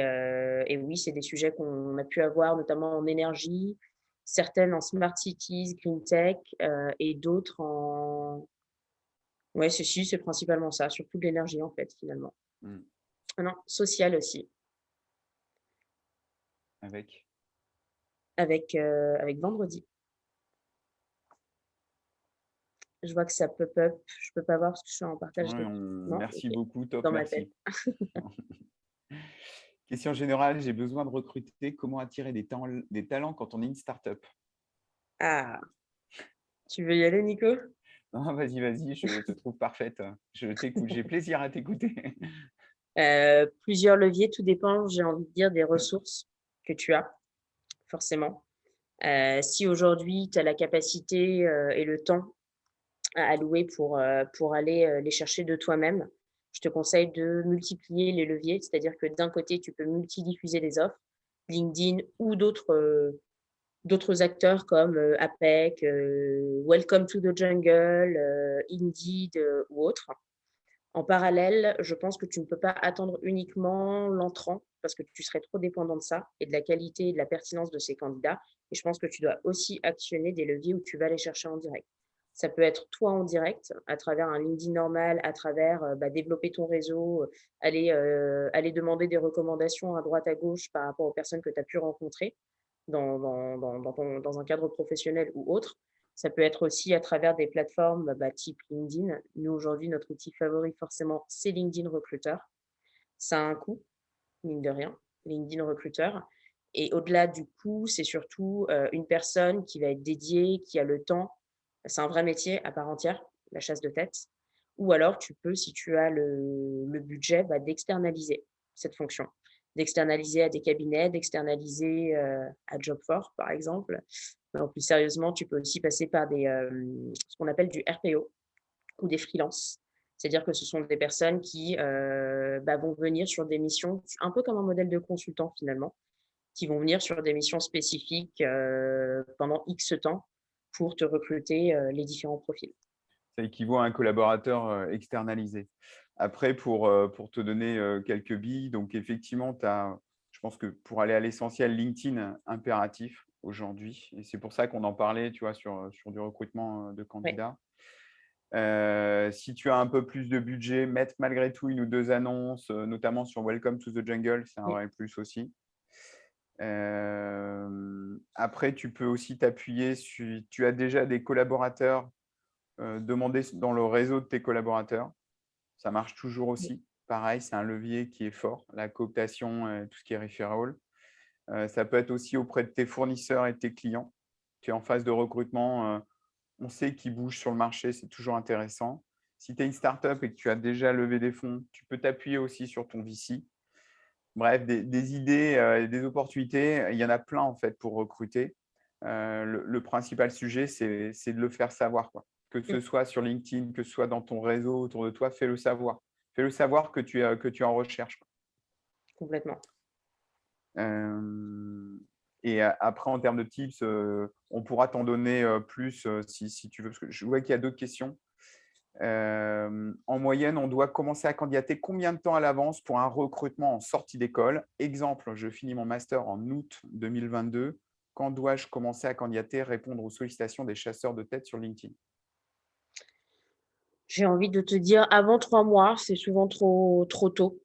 oui, c'est des sujets qu'on a pu avoir notamment en énergie, certaines en smart cities, green tech, et d'autres en ouais, si, c'est principalement ça, surtout de l'énergie en fait, finalement. Hmm, Ah non, social aussi, avec. avec Vendredi. Je vois que ça pop-up, je peux pas voir parce que je suis en partage Ouais, d'écran. Non? merci OK. beaucoup, top, Dans ma tête. merci. Question générale, j'ai besoin de recruter. Comment attirer des talents quand on est une startup? Ah! Tu veux y aller, Nico? Non, vas-y, vas-y, je te trouve parfaite. Je t'écoute, j'ai plaisir à t'écouter. Plusieurs leviers, tout dépend, j'ai envie de dire, des ressources que tu as, forcément. Si aujourd'hui tu as la capacité, et le temps à allouer pour aller, les chercher de toi-même, je te conseille de multiplier les leviers. C'est-à-dire que d'un côté, tu peux multidiffuser les offres, LinkedIn ou d'autres acteurs comme, Apec, Welcome to the Jungle, Indeed, ou autres. En parallèle, je pense que tu ne peux pas attendre uniquement l'entrant parce que tu serais trop dépendant de ça et de la qualité et de la pertinence de ces candidats et je pense que tu dois aussi actionner des leviers où tu vas les chercher en direct. Ça peut être toi en direct, à travers un LinkedIn normal, à travers, développer ton réseau, aller demander des recommandations à droite à gauche par rapport aux personnes que tu as pu rencontrer dans un cadre professionnel ou autre. Ça peut être aussi à travers des plateformes, type LinkedIn. Nous, aujourd'hui, notre outil favori, forcément, c'est LinkedIn Recruiter. Ça a un coût, mine de rien, LinkedIn Recruiter. Et au-delà du coût, c'est surtout, une personne qui va être dédiée, qui a le temps. C'est un vrai métier à part entière, la chasse de tête. Ou alors tu peux, si tu as le budget, d'externaliser cette fonction. D'externaliser à des cabinets, d'externaliser, à Job4, par exemple. Non, plus sérieusement, tu peux aussi passer par ce qu'on appelle du RPO ou des freelances. C'est-à-dire que ce sont des personnes qui, vont venir sur des missions, un peu comme un modèle de consultant finalement, qui vont venir sur des missions spécifiques, pendant X temps pour te recruter, les différents profils. Ça équivaut à un collaborateur externalisé. Après, pour te donner quelques billes, donc effectivement, je pense que pour aller à l'essentiel, LinkedIn impératif aujourd'hui. Et c'est pour ça qu'on en parlait, tu vois, sur du recrutement de Ouais, candidats. Si tu as un peu plus de budget, mettre malgré tout une ou deux annonces, notamment sur Welcome to the Jungle, c'est un oui. vrai plus aussi. Après, tu peux aussi t'appuyer si tu as déjà des collaborateurs, demander dans le réseau de tes collaborateurs. Ça marche toujours aussi. Pareil, c'est un levier qui est fort, la cooptation, tout ce qui est referral. Ça peut être aussi auprès de tes fournisseurs et de tes clients. Tu es en phase de recrutement, on sait qu'ils bougent sur le marché, c'est toujours intéressant. Si tu es une startup et que tu as déjà levé des fonds, tu peux t'appuyer aussi sur ton VC. Bref, des idées et des opportunités, il y en a plein en fait pour recruter. Le principal sujet, c'est de le faire savoir, quoi. Que ce soit sur LinkedIn, que ce soit dans ton réseau autour de toi, fais-le savoir. Fais-le savoir que tu es en recherche. Complètement. Et après, en termes de tips, on pourra t'en donner plus si tu veux. Parce que je vois qu'il y a d'autres questions. En moyenne, on doit commencer à candidater combien de temps à l'avance pour un recrutement en sortie d'école? Exemple, je finis mon master en août 2022. Quand dois-je commencer à candidater, répondre aux sollicitations des chasseurs de tête sur LinkedIn? J'ai envie de te dire avant 3 mois, c'est souvent trop tôt.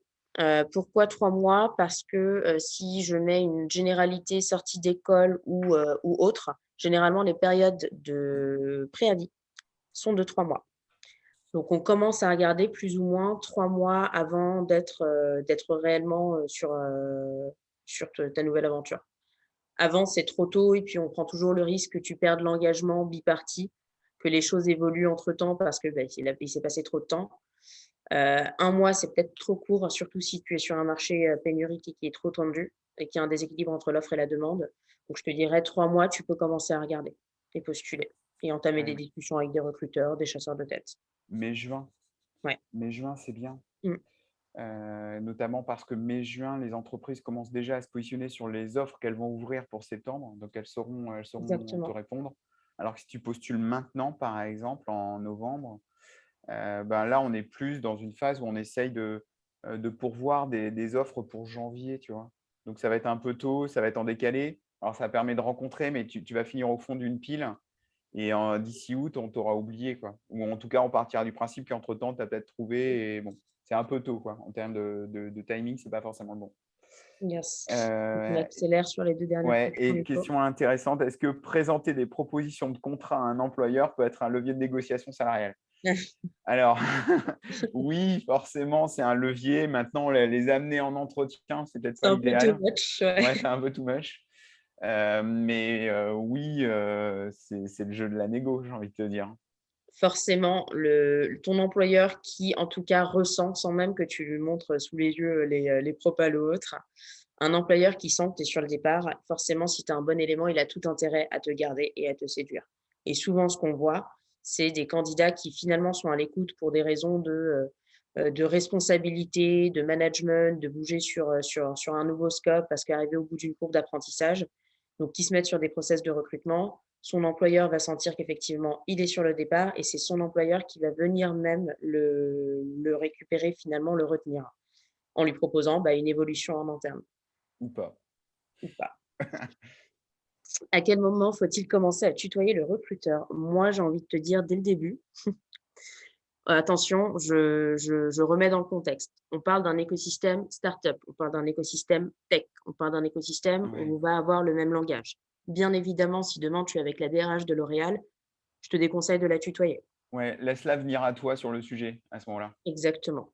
Pourquoi 3 mois? Parce que, si je mets une généralité sortie d'école ou autre, généralement les périodes de préavis sont de 3 mois. Donc on commence à regarder plus ou moins 3 mois avant d'être réellement, sur te ta nouvelle aventure. Avant, c'est trop tôt et puis on prend toujours le risque que tu perdes l'engagement biparti, que les choses évoluent entre-temps parce que, il s'est passé trop de temps. 1 mois, c'est peut-être trop court, surtout si tu es sur un marché, pénurique et qui est trop tendu et qu'il y a un déséquilibre entre l'offre et la demande. Donc je te dirais 3 mois, tu peux commencer à regarder et postuler et entamer des Ouais, discussions avec des recruteurs, des chasseurs de tête. mai-juin. Ouais. Mai-juin, c'est bien. Mmh. Notamment parce que mai-juin, les entreprises commencent déjà à se positionner sur les offres qu'elles vont ouvrir pour septembre. Donc, elles sauront te Exactement. répondre. Alors que si tu postules maintenant, par exemple, en novembre, ben là, on est plus dans une phase où on essaye de pourvoir des offres pour janvier, tu vois. Donc, ça va être un peu tôt, ça va être en décalé. Alors, ça permet de rencontrer, mais tu vas finir au fond d'une pile. Et d'ici août, on t'aura oublié, quoi. Ou en tout cas, on partira du principe qu'entre-temps, tu as peut-être trouvé. Et bon, c'est un peu tôt, quoi. En termes de timing, c'est pas forcément le bon. Yes. Donc on Euh, accélère sur les 2 dernières ouais, questions et du coup. question intéressante, est-ce que présenter des propositions de contrat à un employeur peut être un levier de négociation salariale? Alors, oui, forcément, c'est un levier. Maintenant, les amener en entretien, c'est peut-être C'est pas un peu too l'idéal. much, ouais. Ouais, c'est un peu too much. Mais oui, c'est le jeu de la négo, j'ai envie de te dire. Forcément, ton employeur qui, en tout cas, ressent, sans même que tu lui montres sous les yeux les propals ou autres, un employeur qui sent que tu es sur le départ, forcément, si tu as un bon élément, il a tout intérêt à te garder et à te séduire. Et souvent, ce qu'on voit, c'est des candidats qui finalement sont à l'écoute pour des raisons de responsabilité, de management, de bouger sur un nouveau scope parce qu'arriver au bout d'une courbe d'apprentissage, donc qui se mettent sur des process de recrutement. Son employeur va sentir qu'effectivement, il est sur le départ et c'est son employeur qui va venir même le récupérer, finalement, le retenir en lui proposant une évolution en interne Ou pas. ou pas. À quel moment faut-il commencer à tutoyer le recruteur? Moi, j'ai envie de te dire dès le début, attention, je remets dans le contexte. On parle d'un écosystème startup, on parle d'un écosystème tech, on parle d'un écosystème où Ouais. on va avoir le même langage. Bien évidemment, si demain tu es avec la DRH de L'Oréal, je te déconseille de la tutoyer. Ouais, laisse-la venir à toi sur le sujet à ce moment-là. Exactement.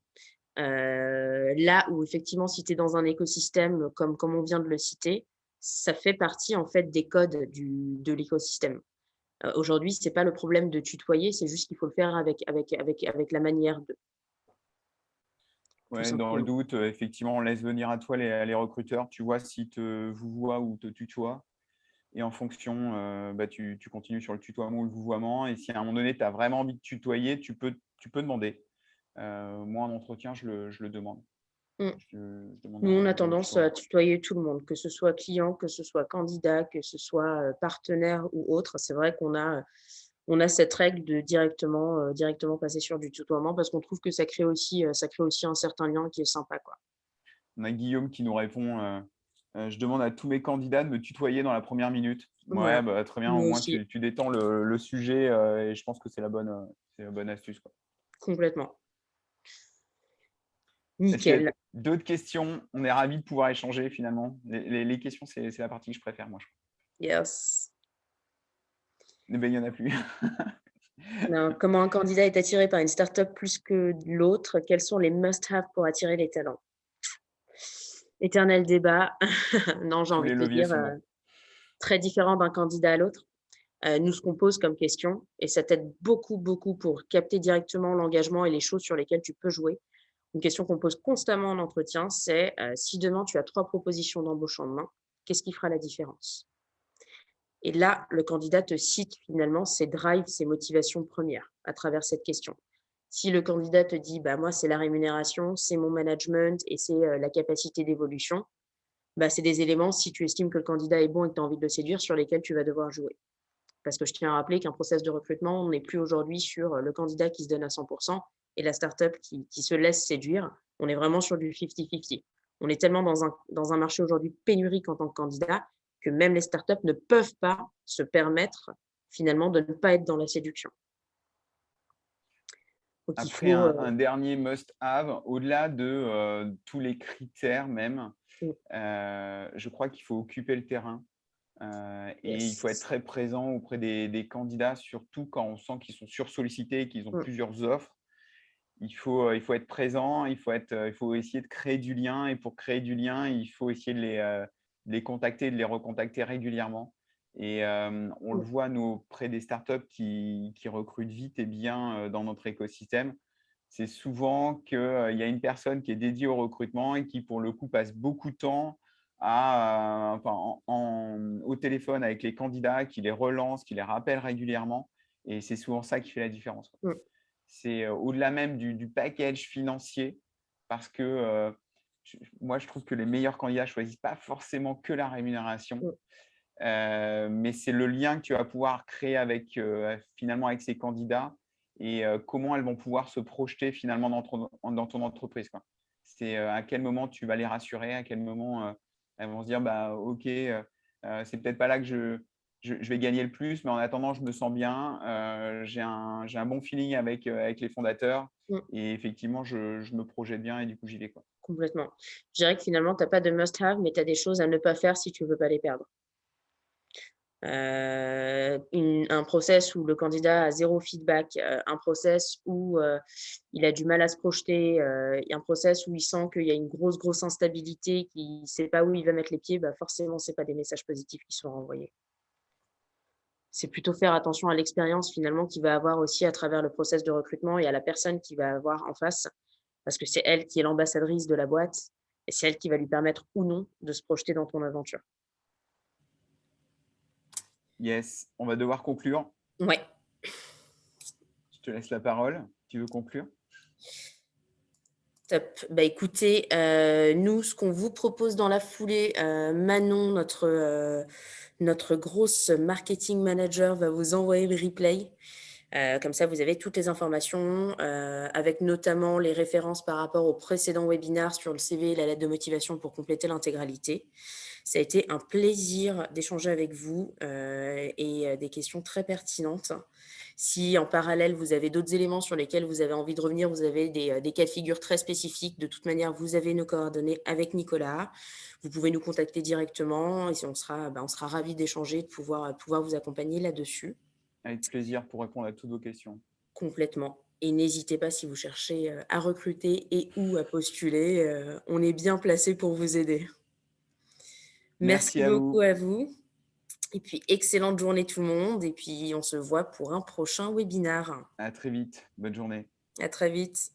Là où effectivement, si tu es dans un écosystème comme on vient de le citer, ça fait partie en fait des codes de l'écosystème. Aujourd'hui, c'est pas le problème de tutoyer, c'est juste qu'il faut le faire avec la manière de, tout Ouais, dans le simplement. doute, effectivement, on laisse venir à toi les recruteurs. Tu vois s'ils te vouvoient ou te tutoient et en fonction, bah, tu continues sur le tutoiement ou le vouvoiement et si à un moment donné, tu as vraiment envie de tutoyer, tu peux demander. Moi, en entretien, je le demande. Mmh. Je demande Nous, on a de tendance à tutoiement. tutoyer tout le monde, que ce soit client, que ce soit candidat, que ce soit, partenaire ou autre. C'est vrai qu'on a cette règle de directement passer sur du tutoiement parce qu'on trouve que ça crée aussi un certain lien qui est sympa, quoi. On a Guillaume qui nous répond, «Je demande à tous mes candidats de me tutoyer dans la première minute». Ouais, Voilà, bah, très bien, au nous moins aussi, tu détends le sujet, et je pense que c'est la bonne astuce, quoi. complètement. Est-ce qu'il y a Nickel. d'autres questions? On est ravis de pouvoir échanger finalement. Les questions, c'est la partie que je préfère, moi, je crois. Yes. Eh ben, il n'y en a plus. Non, comment un candidat est attiré par une startup plus que l'autre? Quels sont les must-have pour attirer les talents? Éternel débat. Non, j'ai Tous envie les de te leviers dire, sont bons. très différent d'un candidat à l'autre. Nous, ce qu'on pose comme question, et ça t'aide beaucoup, beaucoup pour capter directement l'engagement et les choses sur lesquelles tu peux jouer. Une question qu'on pose constamment en entretien, c'est si demain tu as 3 propositions d'embauche en main, qu'est-ce qui fera la différence? Et là, le candidat te cite finalement ses drives, ses motivations premières à travers cette question. Si le candidat te dit bah, moi, c'est la rémunération, c'est mon management et c'est la capacité d'évolution, bah, c'est des éléments, si tu estimes que le candidat est bon et que tu as envie de le séduire, sur lesquels tu vas devoir jouer. Parce que je tiens à rappeler qu'un process de recrutement, on n'est plus aujourd'hui sur le candidat qui se donne à 100% et la startup qui se laisse séduire. On est vraiment sur du 50-50. On est tellement dans un marché aujourd'hui pénurique en tant que candidat que même les startups ne peuvent pas se permettre finalement de ne pas être dans la séduction. Donc il Après, faut… un dernier must-have, au-delà de tous les critères même, je crois qu'il faut occuper le terrain et il faut être yes. très présent auprès des candidats, surtout quand on sent qu'ils sont sursollicités et qu'ils ont Mmh, plusieurs offres. Il faut être présent, il faut essayer de créer du lien et pour créer du lien, il faut essayer de les contacter, de les recontacter régulièrement et on le mmh, voit, nous, auprès des startups qui recrutent vite et bien, dans notre écosystème. C'est souvent qu'il y a une personne qui est dédiée au recrutement et qui, pour le coup, passe beaucoup de temps au téléphone avec les candidats, qui les relance, qui les rappelle régulièrement et c'est souvent ça qui fait la différence, quoi. mmh, C'est au-delà même du package financier, parce que moi, je trouve que les meilleurs candidats ne choisissent pas forcément que la rémunération, mmh. mais c'est le lien que tu vas pouvoir créer avec, finalement avec ces candidats et comment elles vont pouvoir se projeter finalement dans ton entreprise, quoi. C'est à quel moment tu vas les rassurer, à quel moment elles vont se dire bah, ok, c'est peut-être pas là que je vais gagner le plus, mais en attendant, je me sens bien, j'ai un bon feeling avec les fondateurs Mmh. et effectivement, je me projette bien et du coup, j'y vais, quoi. Complètement. Je dirais que finalement, tu as pas de must-have, mais tu as des choses à ne pas faire si tu veux pas les perdre. Un process où le candidat a zéro feedback, un process où, il a du mal à se projeter, un process où il sent qu'il y a une grosse, grosse instabilité, qu'il ne sait pas où il va mettre les pieds, bah, forcément, c'est pas des messages positifs qui sont renvoyés. C'est plutôt faire attention à l'expérience finalement qu'il va avoir aussi à travers le process de recrutement et à la personne qu'il va avoir en face, parce que c'est elle qui est l'ambassadrice de la boîte et c'est elle qui va lui permettre ou non de se projeter dans ton aventure. Yes, on va devoir conclure. Ouais. Je te laisse la parole. Tu veux conclure? Top. Bah, écoutez, nous, ce qu'on vous propose dans la foulée, Manon, notre grosse marketing manager, va vous envoyer le replay. Comme ça, vous avez toutes les informations, avec notamment les références par rapport au précédent webinaire sur le CV et la lettre de motivation pour compléter l'intégralité. Ça a été un plaisir d'échanger avec vous et des questions très pertinentes. Si en parallèle, vous avez d'autres éléments sur lesquels vous avez envie de revenir, vous avez des cas de figure très spécifiques, de toute manière, vous avez nos coordonnées avec Nicolas. Vous pouvez nous contacter directement et on sera ravis d'échanger, de pouvoir vous accompagner là-dessus Avec plaisir pour répondre à toutes vos questions. complètement. Et n'hésitez pas si vous cherchez à recruter et ou à postuler, on est bien placé pour vous aider. Merci Merci à beaucoup vous. à vous. Et puis, excellente journée tout le monde. Et puis, on se voit pour un prochain webinaire. À très vite. Bonne journée. À très vite.